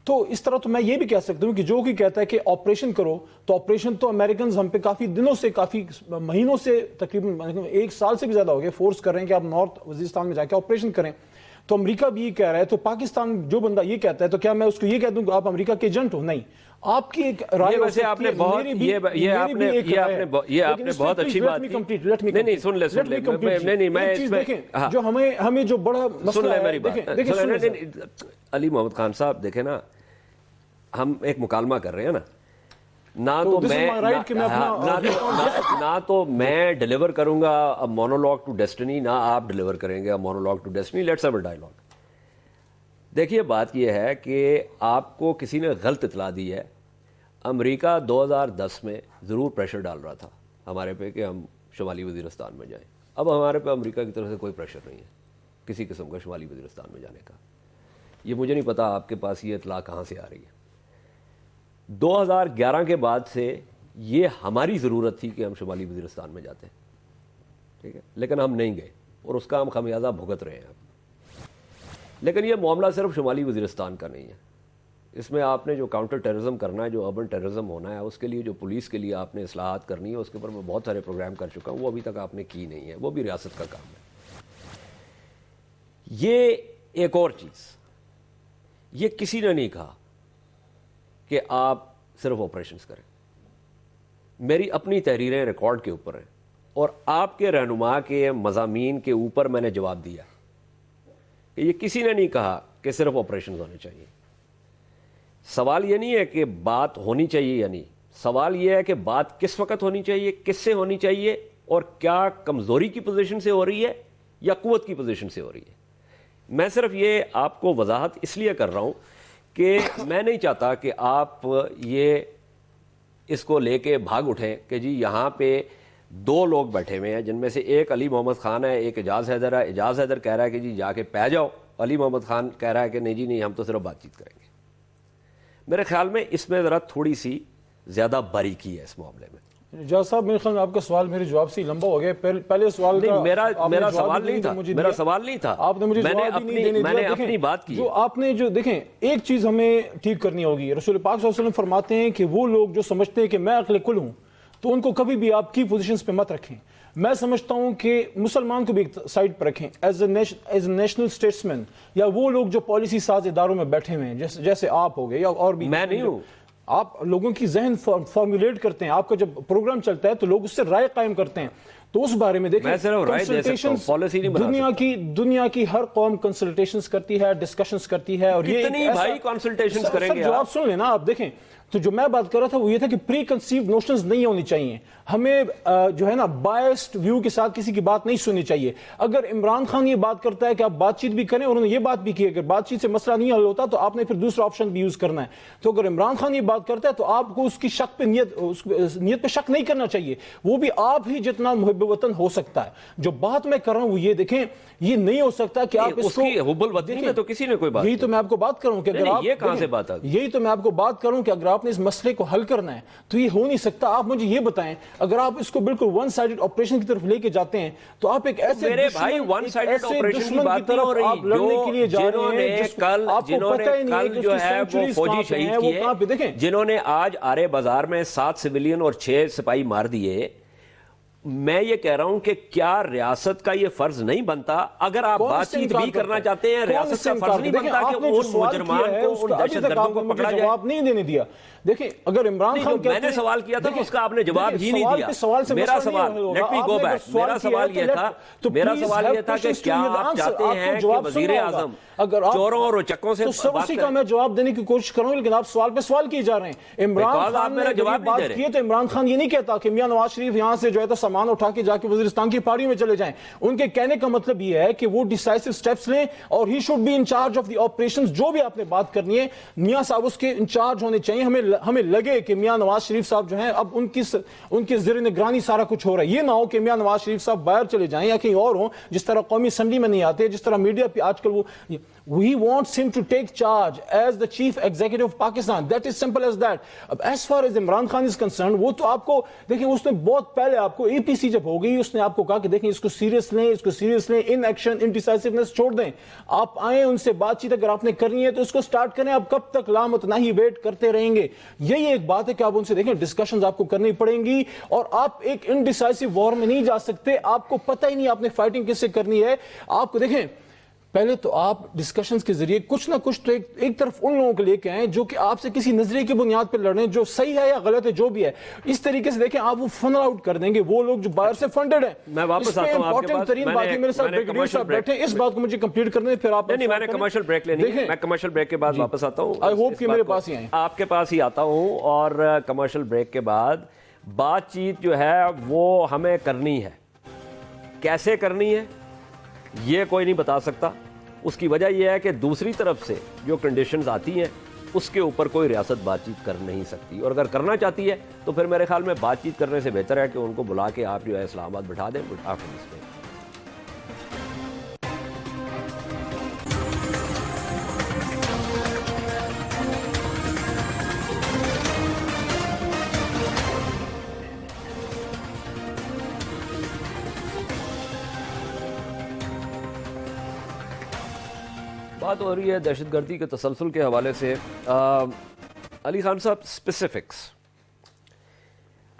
تو اس طرح تو میں یہ بھی کہہ سکتا ہوں کہ جو کوئی کہتا ہے کہ آپریشن کرو، تو آپریشن تو امریکنز ہم پہ کافی دنوں سے، کافی مہینوں سے، تقریباً 1 سال سے بھی زیادہ ہو گیا فورس کر رہے ہیں کہ آپ نارتھ وزیرستان میں جا کے آپریشن کریں. تو امریکہ بھی یہ کہہ رہا ہے، تو پاکستان جو بندہ یہ کہتا ہے تو کیا میں اس کو یہ کہہ دوں کہ آپ امریکہ کے ایجنٹ ہو؟ نہیں. آپ کی ایک رائے، ویسے آپ نے بہت یہ آپ نے بہت اچھی بات کی. نہیں سن لے نہیں میں اس میں جو ہمیں جو بڑا سن لے میری بات. علی محمد خان صاحب دیکھیں نا، ہم ایک مکالمہ کر رہے ہیں نا، نہ تو میں ڈیلیور کروں گا مونولوگ ٹو ڈیسٹنی، نہ آپ ڈیلیور کریں گے monologue to destiny. Let's have a dialogue. دیکھیے بات یہ ہے کہ آپ کو کسی نے غلط اطلاع دی ہے. امریکہ 2010 میں ضرور پریشر ڈال رہا تھا ہمارے پہ کہ ہم شمالی وزیرستان میں جائیں. اب ہمارے پہ امریکہ کی طرف سے کوئی پریشر نہیں ہے کسی قسم کا شمالی وزیرستان میں جانے کا. یہ مجھے نہیں پتا آپ کے پاس یہ اطلاع کہاں سے آ رہی ہے. 2011 کے بعد سے یہ ہماری ضرورت تھی کہ ہم شمالی وزیرستان میں جاتے ہیں، ٹھیک ہے، لیکن ہم نہیں گئے اور اس کا ہم خمیازہ بھگت رہے ہیں. لیکن یہ معاملہ صرف شمالی وزیرستان کا نہیں ہے. اس میں آپ نے جو کاؤنٹر ٹیررزم کرنا ہے، جو اربن ٹیررزم ہونا ہے، اس کے لیے جو پولیس کے لیے آپ نے اصلاحات کرنی ہے، اس کے اوپر میں بہت سارے پروگرام کر چکا ہوں. وہ ابھی تک آپ نے کی نہیں ہے، وہ بھی ریاست کا کام ہے. یہ ایک اور چیز، یہ کسی نے نہیں کہا کہ آپ صرف آپریشنز کریں. میری اپنی تحریریں ریکارڈ کے اوپر ہیں اور آپ کے رہنما کے مضامین کے اوپر میں نے جواب دیا کہ یہ کسی نے نہیں کہا کہ صرف آپریشنز ہونے چاہیے. سوال یہ نہیں ہے کہ بات ہونی چاہیے یا نہیں، سوال یہ ہے کہ بات کس وقت ہونی چاہیے، کس سے ہونی چاہیے، اور کیا کمزوری کی پوزیشن سے ہو رہی ہے یا قوت کی پوزیشن سے ہو رہی ہے. میں صرف یہ آپ کو وضاحت اس لیے کر رہا ہوں کہ میں نہیں چاہتا کہ آپ یہ اس کو لے کے بھاگ اٹھیں کہ جی یہاں پہ 2 لوگ بیٹھے ہوئے ہیں جن میں سے ایک علی محمد خان ہے، ایک اعجاز حیدر ہے. اعجاز حیدر کہہ رہا ہے کہ جی جا کے پہ جاؤ، علی محمد خان کہہ رہا ہے کہ نہیں جی نہیں، ہم تو صرف بات چیت کریں گے. میرے خیال میں اس میں ذرا تھوڑی سی زیادہ باریکی ہے اس معاملے میں. اعجاز صاحب میرے خیال میں آپ کا سوال میرے جواب سے لمبا ہو گیا. پہلے سوال نہیں، میرا سوال نہیں تھا، میرا سوال نہیں تھا. آپ نے مجھے میں نے اپنی بات کی. جو آپ نے جو دیکھیں، ایک چیز ہمیں ٹھیک کرنی ہوگی. رسول پاک صلی اللہ علیہ وسلم فرماتے ہیں کہ وہ لوگ جو سمجھتے ہیں کہ میں عقل کل ہوں، تو ان کو کبھی بھی آپ کی پوزیشنز پہ مت رکھیں. میں سمجھتا ہوں کہ مسلمان کو بھی ایک سائڈ پر رکھیں ایز اے نیشنل اسٹیٹسمین، یا وہ لوگ جو پالیسی ساز اداروں میں بیٹھے ہوئے ہیں جیسے آپ ہو گئے یا اور بھی. میں نہیں ہوں. آپ لوگوں کی ذہن فارمولیٹ کرتے ہیں، آپ کا جب پروگرام چلتا ہے تو لوگ اس سے رائے قائم کرتے ہیں. تو اس بارے میں دیکھیں، میں صرف رائے دے سکتا ہوں، پالیسی نہیں بنا سکتا. دنیا کی ہر قوم کنسلٹیشنز کرتی ہے، ڈسکشنز کرتی ہے. اور یہ کتنی بھائی کنسلٹیشنز کریں گے؟ جواب سن لینا آپ. دیکھیں تو جو میں بات کر رہا تھا وہ یہ تھا کہ پری کنسیوڈ نوشنز نہیں ہونی چاہیے. ہمیں جو ہے نا بائسڈ ویو کے ساتھ کسی کی بات نہیں سننی چاہیے. اگر عمران خان یہ بات کرتا ہے کہ آپ بات چیت بھی کریں، اور انہوں نے یہ بات بھی کی اگر بات چیت سے مسئلہ نہیں حل ہوتا تو آپ نے پھر دوسرا آپشن بھی یوز کرنا ہے. تو اگر عمران خان یہ بات کرتا ہے تو آپ کو اس کی شک پہ نیت پہ شک نہیں کرنا چاہیے. وہ بھی آپ ہی جتنا محب وطن ہو سکتا ہے. جو بات میں کر رہا ہوں وہ یہ دیکھیں، یہ نہیں ہو سکتا کہ آپ اس کو حب الوطنی میں تو کسی نے کوئی بات. یہی تو میں آپ کو بات کر رہا ہوں کہ اگر آپ، یہ کہاں سے بات آ گئی؟ یہی تو میں آپ کو بات کر رہا ہوں کہ اگر آپ نے اس مسئلے کو حل کرنا ہے تو یہ ہو نہیں سکتا. آپ مجھے یہ بتائیں، اگر آپ اس کو بالکل ون سائیڈڈ آپریشن کی طرف لے کے جاتے ہیں تو آپ ایک ایسے میرے بھائی ون سائیڈڈ آپریشن کی بات نہیں ہو رہی. جنہوں نے کل جو ہے وہ فوجی شہید کیے، جنہوں نے آج آرے بازار میں 7 سویلین اور 6 سپاہی مار دیے، میں یہ کہہ رہا ہوں کہ کیا ریاست کا یہ فرض نہیں بنتا, اگر آپ بات چیت بھی کرنا چاہتے ہیں, ریاست کا فرض نہیں بنتا کہ ان مجرمان کو, ان دہشت گردوں کو پکڑا جائے؟ جواب نہیں دینے دیا. دیکھیں اگر عمران خان میں نے سوال کیا تھا اس کا آپ نے جواب ہی نہیں دیا. میرا سوال, لیٹ می گو بیک, میرا سوال یہ تھا کہ کیا آپ چاہتے ہیں کہ وزیر اعظم چوروں اور اچکوں سے بات کریں؟ میں جواب دینے کی کوشش کروں لیکن آپ سوال پہ سوال کیے جا رہے ہیں. عمران خان نے جواب بات کی تو عمران خان یہ نہیں کہتا کہ میاں نواز شریف یہاں سے جو ہے تو سامان اٹھا کے جا کے وزیرستان کی پہاڑیوں میں چلے جائیں. ان کے کہنے کا مطلب یہ ہے کہ وہ ڈیسائسو سٹیپس لیں اور he should be in charge of the operations. جو بھی آپ نے بات کرنی ہے میاں صاحب اس کے انچارج ہونے چاہیے. ہمیں لگے کہ میاں نواز شریف صاحب جو ہیں اب ان کی زیر نگرانی سارا کچھ ہو رہا ہے. یہ نہ ہو کہ میاں نواز شریف صاحب باہر چلے جائیں یا کہیں اور ہوں, جس طرح قومی اسمبلی میں نہیں آتے, جس طرح میڈیا پہ آج کل وہ. We wants him to take charge as the chief executive of Pakistan. That is simple as that. As far as Imran Khan is concerned, وہ تو آپ کو دیکھیں اس نے بہت پہلے آپ کو APC جب ہو گئی اس نے آپ کو کہا کہ دیکھیں اس کو سیریس لیں, ان ایکشن انڈیسائسونیس چھوڑ دیں. آپ آئیں ان سے بات چیت اگر آپ نے کرنی ہے تو اس کو سٹارٹ کریں. آپ کب تک لامتناہی ویٹ کرتے رہیں گے؟ یہی ایک بات ہے کہ آپ ان سے دیکھیں ڈسکشنز آپ کو کرنی پڑیں گی اور آپ ایک انڈیسائسو وار میں نہیں جا سکتے. آپ کو پتہ ہی نہیں آپ نے فائٹنگ کس سے کرنی ہے. آپ کو دیکھیں پہلے تو آپ ڈسکشنز کے ذریعے کچھ نہ کچھ تو ایک طرف ان لوگوں کے لے کے آئیں جو کہ آپ سے کسی نظریے کی بنیاد پہ لڑیں, جو صحیح ہے یا غلط ہے جو بھی ہے. اس طریقے سے دیکھیں آپ وہ فنل آؤٹ کر دیں گے وہ لوگ جو باہر سے فنڈڈ ہیں. میں واپس آتا ہوں آپ کے پاس. ترین بات ہے میرے ساتھ بریگیڈیئر صاحب بیٹھے, اس بات کو مجھے کمپلیٹ کرنے دیں پھر آپ. نہیں میں نے کمرشل بریک لینی ہے, میں کمرشل بریک کے بعد واپس آتا ہوں. آئی ہوپ کہ میرے پاس ہی آئیں. آپ کے پاس ہی آتا ہوں اور کمرشل بریک کے بعد بات چیت جو ہے وہ ہمیں کرنی ہے. کیسے کرنی ہے یہ کوئی نہیں بتا سکتا. اس کی وجہ یہ ہے کہ دوسری طرف سے جو کنڈیشنز آتی ہیں اس کے اوپر کوئی ریاست بات چیت کر نہیں سکتی, اور اگر کرنا چاہتی ہے تو پھر میرے خیال میں بات چیت کرنے سے بہتر ہے کہ ان کو بلا کے آپ جو ہے اسلام آباد بٹھا دیں. بات ہو رہی ہے دہشت گردی کے تسلسل کے حوالے سے. علی خان صاحب اسپیسیفکس,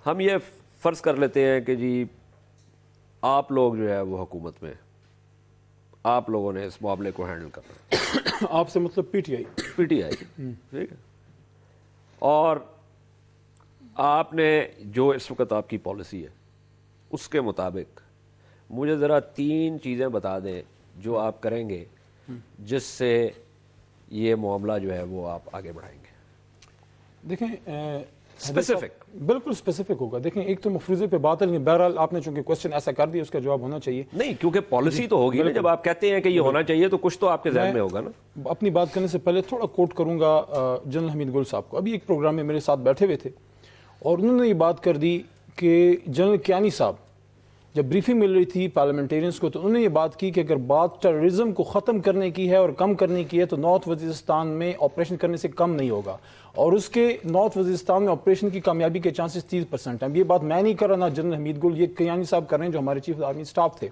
ہم یہ فرض کر لیتے ہیں کہ جی آپ لوگ جو ہے وہ حکومت میں, آپ لوگوں نے اس معاملے کو ہینڈل کرنا ہے. آپ سے مطلب پی ٹی آئی ٹھیک ہے, اور آپ نے جو اس وقت آپ کی پالیسی ہے اس کے مطابق مجھے ذرا 3 چیزیں بتا دیں جو آپ کریں گے جس سے یہ معاملہ جو ہے وہ آپ آگے بڑھائیں گے. دیکھیں اسپیسیفک, بالکل اسپیسیفک ہوگا. دیکھیں ایک تو مفروضے پہ بات ہے لیکن بہرحال آپ نے چونکہ کوشچن ایسا کر دیا اس کا جواب ہونا چاہیے. نہیں کیونکہ پالیسی تو ہوگی نا, جب آپ کہتے ہیں کہ یہ ہونا چاہیے تو کچھ تو آپ کے ذہن میں ہوگا نا. اپنی بات کرنے سے پہلے تھوڑا کوٹ کروں گا جنرل حمید گل صاحب کو. ابھی ایک پروگرام میں میرے ساتھ بیٹھے ہوئے تھے اور انہوں نے یہ بات کر دی کہ جنرل کیانی صاحب جب بریفنگ مل رہی تھی پارلیمنٹیرینز کو تو انہوں نے یہ بات کی کہ اگر بات ٹیررزم کو ختم کرنے کی ہے اور کم کرنے کی ہے تو نارتھ وزیرستان میں آپریشن کرنے سے کم نہیں ہوگا, اور اس کے نارتھ وزیرستان میں آپریشن کی کامیابی کے چانسز 30% ہیں. یہ بات میں نہیں کر رہا نا جنرل حمید گل, یہ کیانی صاحب کر رہے ہیں جو ہمارے چیف آرمی سٹاف تھے.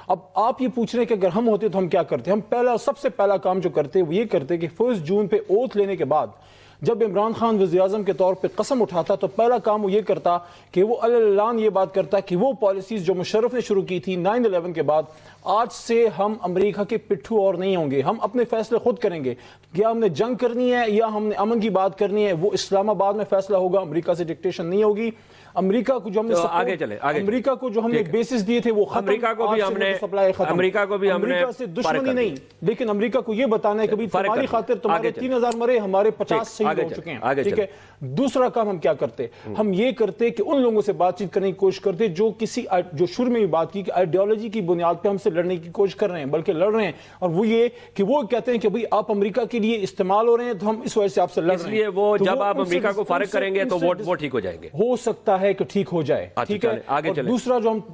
اب آپ یہ پوچھ رہے ہیں کہ اگر ہم ہوتے تو ہم کیا کرتے. ہم سب سے پہلا کام جو کرتے وہ یہ کرتے کہ 1 جون پہ اوتھ لینے کے بعد جب عمران خان وزیر اعظم کے طور پہ قسم اٹھاتا تو پہلا کام وہ یہ کرتا کہ وہ اعلان یہ بات کرتا کہ وہ پالیسیز جو مشرف نے شروع کی تھی 9/11 کے بعد, آج سے ہم امریکہ کے پٹھو اور نہیں ہوں گے, ہم اپنے فیصلے خود کریں گے. کیا ہم نے جنگ کرنی ہے یا ہم نے امن کی بات کرنی ہے وہ اسلام آباد میں فیصلہ ہوگا, امریکہ سے ڈکٹیشن نہیں ہوگی. امریکہ کو جو ہم نے امریکہ کو جو ہم نے بیسس دیے تھے وہ ختم, امریکہ کو بھی ہم نے امریکہ سے دشمنی نہیں, لیکن امریکہ کو یہ بتانا ہے کہ تمہاری خاطر تمہارے 3000 مرے, ہمارے 50 شہید ہو چکے ہیں. ٹھیک ہے, دوسرا کام ہم کیا کرتے, ہم یہ کرتے کہ ان لوگوں سے بات چیت کرنے کی کوشش کرتے جو شروع میں بھی بات کی کہ آئیڈیالوجی کی بنیاد پہ ہم سے لڑنے کی کوشش کر رہے ہیں, بلکہ لڑ رہے ہیں, اور وہ یہ کہ وہ کہتے ہیں کہ بھئی آپ امریکہ کے لیے استعمال ہو رہے ہیں تو ہم اس وجہ سے آپ سے لڑ رہے ہیں. اس لیے وہ جب آپ امریکہ کو فارغ کریں گے تو وہ ٹھیک ہو جائیں گے. ہو سکتا ہے کہ ٹھیک ہو جائے. ٹھیک ہے, اور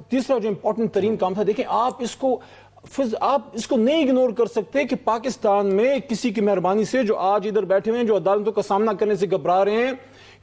تیسرا جو امپورٹنٹ ترین کام تھا, دیکھیں آپ اس کو نہیں اگنور کر سکتے کہ پاکستان میں کسی کی مہربانی سے جو آج ادھر بیٹھے ہوئے ہیں جو عدالتوں کا سامنا کرنے سے گھبرا رہے ہیں,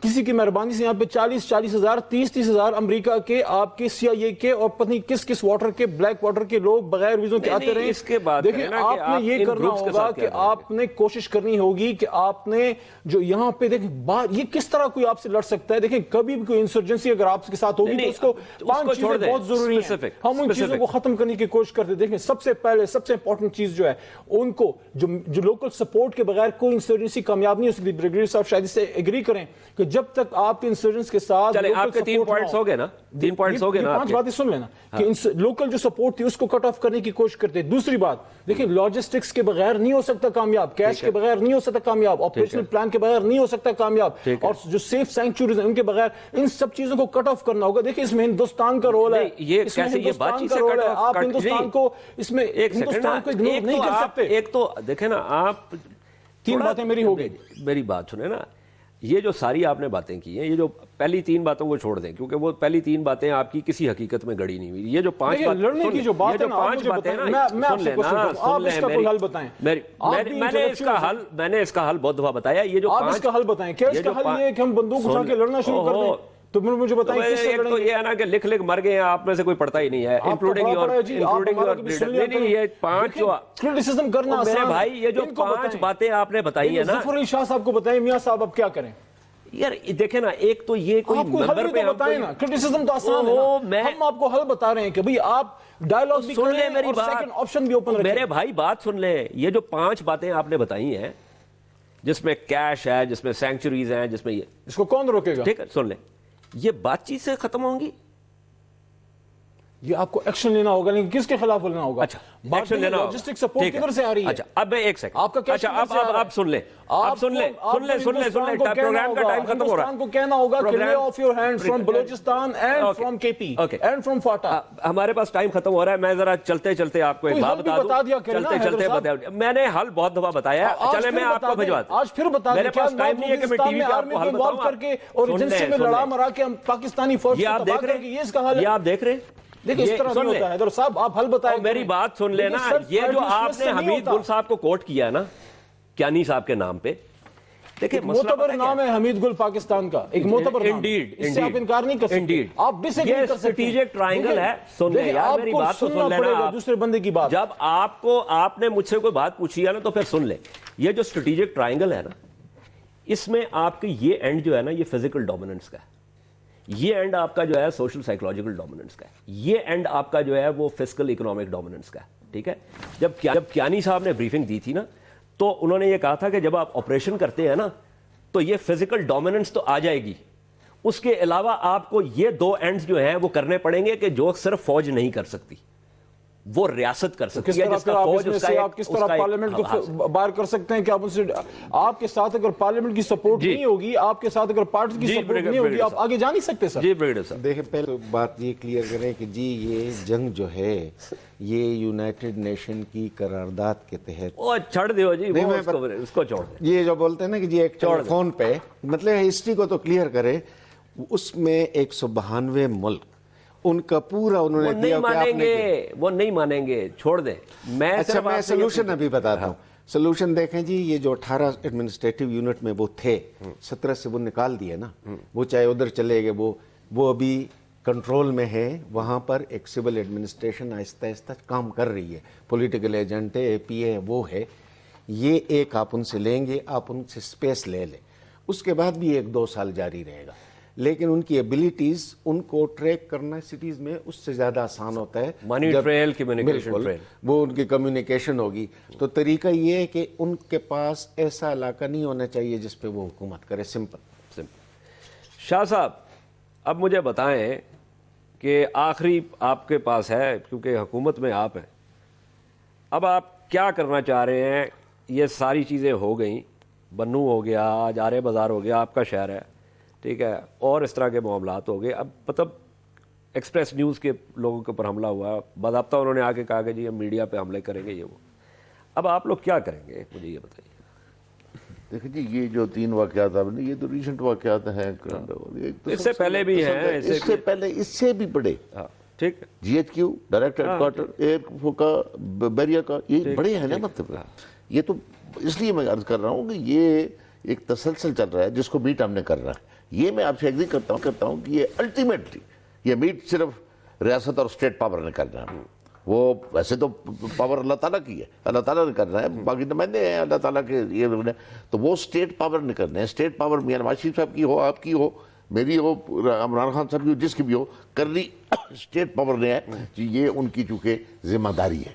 کسی کی مہربانی سے یہاں پہ 40,000 30,000 امریکہ کے آپ کے CIA کے اور پتہ کس واٹر کے بلیک واٹر کے لوگ بغیر ویزوں کے آتے رہے. اس کے بعد دیکھیں آپ نے یہ کرنا ہوگا کہ آپ نے کوشش کرنی ہوگی کہ آپ نے جو یہاں پہ دیکھیں یہ کس طرح کوئی آپ سے لڑ سکتا ہے. دیکھیں کبھی بھی کوئی انسرجنسی اگر آپ کے ساتھ ہوگی تو اس کو 5 چیزیں بہت ضروری ہیں, ہم ان چیزوں کو ختم کرنے کی کوشش کرتے. دیکھیں سب سے پہلے سب سے امپورٹنٹ چیز جو ہے ان کو جو لوکل سپورٹ کے بغیر کوئی انسرجنسی کامیاب نہیں ہو سکتی. بریگیڈیئر صاحب شاید اس سے ایگری کریں کہ جب تک آپ کے انسرجنس کے ساتھ آپ کے 3 پوائنٹس ہو گئے نا, 3 پوائنٹس ہو گئے نا, 5 باتیں سن لینا کہ لوکل جو سپورٹ تھی اس کو کٹ آف کرنے کی کوشش کرتے. دوسری بات دیکھیں لاجسٹکس کے بغیر نہیں ہو سکتا کامیاب, کیش کے بغیر نہیں ہو سکتا کامیاب, آپریشنل پلان کے بغیر نہیں ہو سکتا کامیاب, اور جو سیف سینکچوریز ہیں ان کے بغیر ان سب چیزوں کو کٹ آف کرنا ہوگا. دیکھیں اس میں ہندوستان کا رول ہے, یہ بات چیت سے کٹ آف, آپ ہندوستان کو اس میں ہندوستان کو اگنور نہیں کر سکتے. ایک تو دیکھیں نا آپ 3 باتیں میری ہو گئی. میری بات سنیں نا, یہ جو ساری آپ نے باتیں کی ہیں, یہ جو پہلی 3 باتوں کو چھوڑ دیں کیونکہ وہ پہلی 3 باتیں آپ کی کسی حقیقت میں گڑی نہیں ہوئی. یہ جو 5 باتیں لڑنے کی جو بات ہے نا, 5 باتیں نا, میں آپ سے کوشش کرتا ہوں, آپ اس کا کوئی حل بتائیں. میں نے اس کا حل بہت دفعہ بتایا. یہ جو آپ اس کا حل بتائیں, کیا اس کا حل یہ ہے کہ ہم بندوق اٹھا کے لڑنا شروع کر دیں؟ تو مجھے بتائیں کس سے لڑیں گے؟ یہ ہے نا کہ لکھ مر گئے ہیں, آپ میں سے کوئی پڑھتا ہی نہیں ہے, انکلوڈنگ یہ 5 جو کرٹیسزم کرنا میرے بھائی, یہ جو 5 باتیں آپ نے بتائی ہیں نا, ظفر علی شاہ صاحب کو بتائیں میاں صاحب اب کیا کریں. یار دیکھیں نا, ایک تو یہ کوئی ممبر پہ بتائیں نا, کرٹیسزم تو آسان ہے, ہم آپ کو حل بتا رہے ہیں کہ بھئی آپ ڈائیلاگ بھی سن لیں کریں اور سیکنڈ آپشن بھی اوپن رکھیں. میرے بھائی بات سن لیں, یہ جو 5 باتیں آپ نے بتائی ہیں جس میں کیش ہے, جس میں سینکچوریز ہیں, جس میں یہ, اس کو کون روکے گا؟ ٹھیک ہے سن لیں, یہ بات چیت سے ختم ہوں گی. یہ آپ کو ایکشن لینا ہوگا, لیکن کس کے خلاف لینا ہوگا؟ اچھا ایکشن لینا ہوگا. لاجسٹک سپورٹ کدھر سے آ رہی ہے؟ اچھا اب میں ایک سیکنڈ, آپ کا اچھا اب سن لیں, آپ سن لیں, پروگرام کا ٹائم ختم ہو رہا ہے. ہندوستان کو کہنا ہوگا کہ lay off your hands from Balochistan and from KP and from FATA. ہمارے پاس ٹائم ختم ہو رہا ہے, میں ذرا چلتے چلتے آپ کو ایک بات بتا دوں, چلتے چلتے بتا دوں. میں نے حل بہت دفعہ بتایا ہے, چلے میں آپ کو بھجوا دوں. آج پھر بتا دیں, میرے پاس ٹائم نہیں ہے کہ میں ٹی وی پہ آپ کو حل بتاؤں کر کے اور ایجنسی میں لڑا مرا کے ہم پاکستانی فوج کو تباہ کر کے, یہ اس کا حل ہے. یہ آپ دیکھ رہے ہیں, دیکھیں اس طرح نہیں ہوتا ہے. حیدر صاحب آپ حل بتائیں. میری بات سن لینا, یہ جو آپ نے حمید گل صاحب کو کوٹ کیا نا کیانی صاحب کے نام پہ, دیکھیں معتبر نام ہے حمید گل پاکستان کا, ایک معتبر نام, اس سے آپ انکار نہیں کر سکتے, آپ ڈس ایگری کر سکتے. اسٹریٹجک ٹرائنگل ہے. سن لیں یار میری بات تو سن لینا, دوسرے بندے کی بات. جب آپ نے مجھ سے کوئی بات پوچھی ہے نا تو پھر سن لیں. یہ جو اسٹریٹجک ٹرائنگل ہے نا, اس میں آپ کی یہ اینڈ جو ہے نا, یہ فزیکل ڈومیننس کا ہے, یہ اینڈ آپ کا جو ہے سوشل سائیکولوجیکل ڈومیننس کا ہے, یہ اینڈ آپ کا جو ہے وہ فسکل اکنامک ڈومیننس کا ہے. ٹھیک ہے, جب کیانی صاحب نے بریفنگ دی تھی نا تو انہوں نے یہ کہا تھا کہ جب آپ آپریشن کرتے ہیں نا تو یہ فزیکل ڈومیننس تو آ جائے گی, اس کے علاوہ آپ کو یہ 2 اینڈز جو ہیں وہ کرنے پڑیں گے کہ جو صرف فوج نہیں کر سکتی, وہ ریاست کر سکتی ہے. جس کا فوج آپ کس طرح پارلیمنٹ کو باہر کر سکتے ہیں کہ آپ ان سے, آپ کے ساتھ اگر پارلیمنٹ کی سپورٹ نہیں ہوگی, آپ کے ساتھ اگر پارٹی کی سپورٹ نہیں ہوگی, آپ آگے جا نہیں سکتے سر. جی بریگیڈیئر صاحب دیکھیں پہلے بات یہ کلیئر کریں کہ جی یہ جنگ جو ہے یہ یونائٹڈ نیشن کی قرارداد کے تحت, وہ چھڑ دیو جی, اس کو چھوڑ دیں. یہ جو بولتے ہیں نا کہ جی ایک فون پہ مطلب ہسٹری کو تو کلیئر کرے, اس میں 192 ملک ان کا پورا انہوں نے دیا کہ آپ نے, وہ نہیں مانیں گے, چھوڑ دیں. اچھا میں سلوشن ابھی بتاتا ہوں. سلوشن دیکھیں جی, یہ جو 18 ایڈمنسٹریٹو یونٹ میں وہ تھے, 17 سے وہ نکال دیے نا, وہ چاہے ادھر چلے گئے, وہ ابھی کنٹرول میں ہے. وہاں پر ایک سول ایڈمنسٹریشن آہستہ آہستہ کام کر رہی ہے, پولیٹیکل ایجنٹ ہے, AP ہے, وہ ہے. یہ ایک آپ ان سے لیں گے, آپ ان سے سپیس لے لیں, اس کے بعد بھی 1-2 سال جاری رہے گا. لیکن ان کی ایبیلیٹیز ان کو ٹریک کرنا سٹیز میں اس سے زیادہ آسان ہوتا ہے. منی ٹریل, کمیونیکیشن ٹریل, وہ ان کی کمیونیکیشن ہوگی. تو طریقہ یہ ہے کہ ان کے پاس ایسا علاقہ نہیں ہونا چاہیے جس پہ وہ حکومت کرے. سمپل. شاہ صاحب اب مجھے بتائیں کہ آخری آپ کے پاس ہے, کیونکہ حکومت میں آپ ہیں, اب آپ کیا کرنا چاہ رہے ہیں؟ یہ ساری چیزیں ہو گئیں, بنو ہو گیا, جارے بازار ہو گیا, آپ کا شہر ہے, ٹھیک ہے, اور اس طرح کے معاملات ہو گئے. اب مطلب ایکسپریس نیوز کے لوگوں کے اوپر حملہ ہوا, باضابطہ انہوں نے آ کے کہا کہ جی ہم میڈیا پہ حملے کریں گے, یہ وہ. اب آپ لوگ کیا کریں گے, مجھے یہ بتائیے. دیکھیں جی یہ جو 3 واقعات آپ نے, یہ تو ریسنٹ واقعات ہیں, اس سے پہلے بھی ہیں, اس سے پہلے اس سے بھی بڑے, ٹھیک, GHQ direct headquarter air کا بیریا کا, یہ بڑے ہیں نا. مطلب یہ تو اس لیے میں عرض کر رہا ہوں کہ یہ ایک تسلسل چل رہا ہے جس کو بیٹ ہم نے کر رہا ہے. یہ میں آپ سے ایگری کرتا ہوں کہ یہ الٹیمیٹلی یہ میٹ صرف ریاست اور اسٹیٹ پاور نے کرنا ہے. وہ ویسے تو پاور اللہ تعالیٰ کی ہے, اللہ تعالیٰ نے کرنا ہے, باقی نمائندے ہیں اللہ تعالیٰ کے یہ, تو وہ اسٹیٹ پاور نے کرنا ہے. اسٹیٹ پاور میاں نواز شریف صاحب کی ہو, آپ کی ہو, میری ہو, عمران خان صاحب کی ہو, جس کی بھی ہو, کرنی اسٹیٹ پاور نے ہے. یہ ان کی چونکہ ذمہ داری ہے.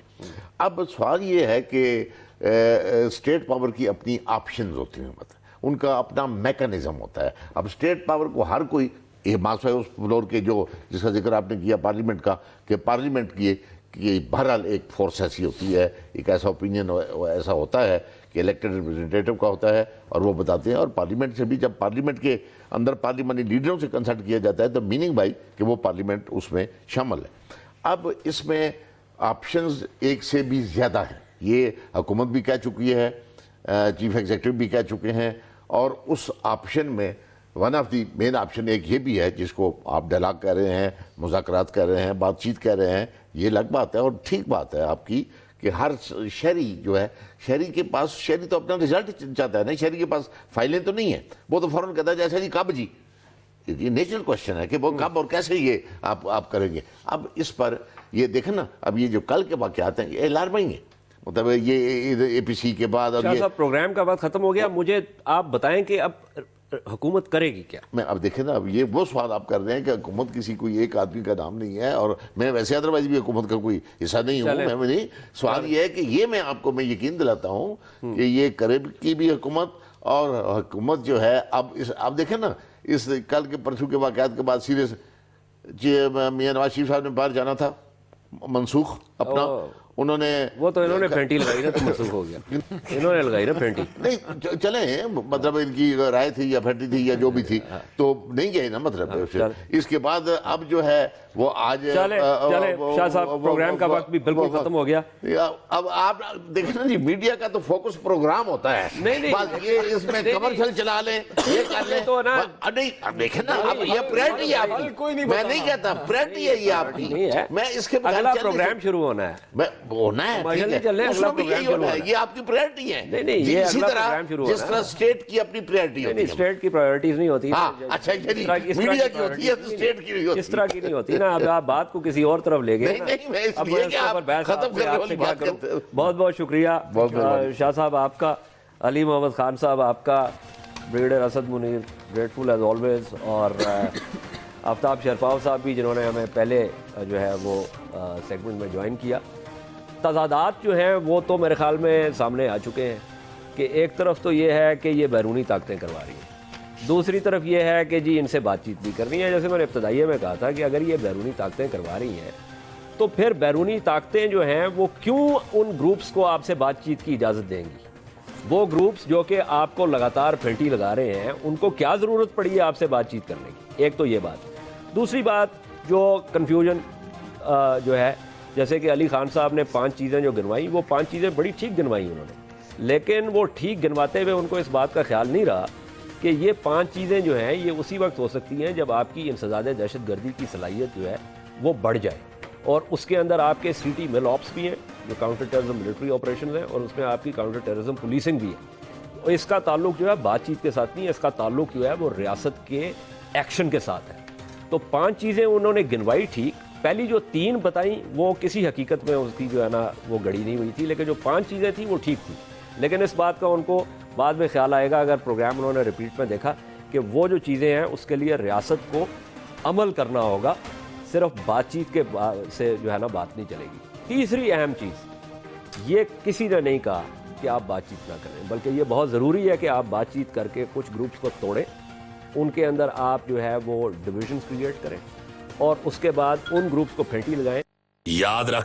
اب سوال یہ ہے کہ اسٹیٹ پاور کی اپنی آپشنز ہوتی ہیں, مطلب ان کا اپنا میکانزم ہوتا ہے. اب اسٹیٹ پاور کو ہر کوئی, یہ ماسوائے اس فلور کے جو جس کا ذکر آپ نے کیا پارلیمنٹ کا, کہ پارلیمنٹ کی کہ بہرحال ایک فورس ایسی ہوتی ہے, ایک ایسا اوپینین ایسا ہوتا ہے کہ الیکٹڈ ریپرزنٹیٹو کا ہوتا ہے, اور وہ بتاتے ہیں. اور پارلیمنٹ سے بھی جب پارلیمنٹ کے اندر پارلیمانی لیڈروں سے کنسلٹ کیا جاتا ہے تو میننگ بائی کہ وہ پارلیمنٹ اس میں شامل ہے. اب اس میں آپشنز ایک سے بھی زیادہ ہیں. یہ حکومت بھی کہہ چکی ہے, چیف ایگزیکٹو بھی کہہ چکے ہیں, اور اس آپشن میں one of the main option ایک یہ بھی ہے جس کو آپ ڈائلاگ کہہ رہے ہیں, مذاکرات کہہ رہے ہیں, بات چیت کہہ رہے ہیں. یہ الگ بات ہے اور ٹھیک بات ہے آپ کی کہ ہر شہری جو ہے, شہری کے پاس, شہری تو اپنا رزلٹ چاہتا ہے نا, شہری کے پاس فائلیں تو نہیں ہیں, وہ تو فوراً کہتا ہے جیسا جی کب جی. یہ نیچرل کوشچن ہے کہ وہ کب اور کیسے یہ آپ کریں گے. اب اس پر یہ دیکھیں نا, اب یہ جو کل کے واقعات ہیں یہ الارمنگ ہیں, مطلب یہ اے پی سی کے بعد. اب یہ پروگرام کا وقت ختم ہو گیا, مجھے آپ بتائیں کہ اب حکومت کرے گی کیا؟ میں اب دیکھیں نا, اب یہ وہ سوال آپ کر رہے ہیں کہ حکومت کسی کوئی ایک آدمی کا نام نہیں ہے, اور میں ویسے ادروائز بھی حکومت کا کوئی حصہ نہیں ہوں. میں نہیں, سوال یہ ہے کہ یہ میں آپ کو میں یقین دلاتا ہوں کہ یہ کرے کی بھی حکومت, اور حکومت جو ہے اب دیکھیں نا, اس کل کے پرسوں کے واقعات کے بعد سیریس میاں نواز شریف صاحب نے باہر جانا تھا, منسوخ اپنا انہوں نے, وہ تو انہوں نے پھینٹی لگائی نا تو منسوخ ہو گیا. انہوں نے لگائی نا پھینٹی. نہیں چلیں, مطلب ان کی رائے تھی یا پھینٹی تھی یا جو بھی تھی, تو نہیں گئے نا, مطلب اس کے بعد اب جو ہے وہ آج. چلے شاہ صاحب, پروگرام کا وقت بھی بالکل ختم ہو گیا. اب آپ دیکھیں نا جی, میڈیا کا تو فوکس پروگرام ہوتا ہے. نہیں یہ اس میں کمرشل چلا لیں, یہ کر لیں تو نا, نہیں دیکھیں نا, اب یہ پریورٹی ہے آپ کی, میں نہیں کہتا پریورٹی ہے یہ آپ کی. میں اس کے اگلا پروگرام شروع ہونا ہے, ہونا ہے, یہ آپ کی پریورٹی ہے. اسی طرح جس طرح اسٹیٹ کی اپنی پریورٹی ہوتی ہے. اسٹیٹ کی پرائیورٹیز نہیں ہوتی, اچھا میڈیا کی ہوتی ہے, اسٹیٹ کی نہیں ہوتی, اس طرح کی نہیں ہوتی نا. اب آپ بات کو کسی اور طرف لے گئے. بہت بہت شکریہ شاہ صاحب آپ کا, علی محمد خان صاحب آپ کا, brigadier Asad Munir grateful as always, اور آفتاب شرپاو صاحب بھی جنہوں نے ہمیں پہلے جو ہے وہ سیگمنٹ میں جوائن کیا. تضادات جو ہیں وہ تو میرے خیال میں سامنے آ چکے ہیں کہ ایک طرف تو یہ ہے کہ یہ بیرونی طاقتیں کروا رہی ہیں, دوسری طرف یہ ہے کہ جی ان سے بات چیت بھی کرنی ہے. جیسے میں نے ابتدائیے میں کہا تھا کہ اگر یہ بیرونی طاقتیں کروا رہی ہیں تو پھر بیرونی طاقتیں جو ہیں وہ کیوں ان گروپس کو آپ سے بات چیت کی اجازت دیں گی؟ وہ گروپس جو کہ آپ کو لگاتار پھینٹی لگا رہے ہیں, ان کو کیا ضرورت پڑی ہے آپ سے بات چیت کرنے کی؟ ایک تو یہ بات. دوسری بات جو کنفیوژن جو ہے, جیسے کہ علی خان صاحب نے 5 چیزیں جو گنوائی, وہ 5 چیزیں بڑی ٹھیک گنوائی انہوں نے, لیکن وہ ٹھیک گنواتے ہوئے ان کو اس بات کا خیال نہیں رہا کہ یہ 5 چیزیں جو ہیں یہ اسی وقت ہو سکتی ہیں جب آپ کی انسداد دہشت گردی کی صلاحیت جو ہے وہ بڑھ جائے, اور اس کے اندر آپ کے سٹی مل آپس بھی ہیں جو کاؤنٹر ٹیررزم ملٹری آپریشنز ہیں, اور اس میں آپ کی کاؤنٹر ٹیررزم پولیسنگ بھی ہے. اس کا تعلق جو ہے بات چیت کے ساتھ نہیں ہے, اس کا تعلق جو ہے وہ ریاست کے ایکشن کے ساتھ ہے. تو 5 چیزیں انہوں نے گنوائی ٹھیک, پہلی جو 3 بتائیں وہ کسی حقیقت میں اس کی جو ہے نا وہ گڑی نہیں ہوئی تھی, لیکن جو 5 چیزیں تھیں وہ ٹھیک تھیں. لیکن اس بات کا ان کو بعد میں خیال آئے گا اگر پروگرام انہوں نے ریپیٹ میں دیکھا کہ وہ جو چیزیں ہیں اس کے لیے ریاست کو عمل کرنا ہوگا, صرف بات چیت کے سے جو ہے نا بات نہیں چلے گی. تیسری اہم چیز, یہ کسی نے نہیں کہا کہ آپ بات چیت نہ کریں, بلکہ یہ بہت ضروری ہے کہ آپ بات چیت کر کے کچھ گروپس کو توڑیں, ان کے اندر آپ جو ہے وہ ڈویژنز کریٹ کریں, اور اس کے بعد ان گروپس کو پھینٹی لگائیں. یاد رکھ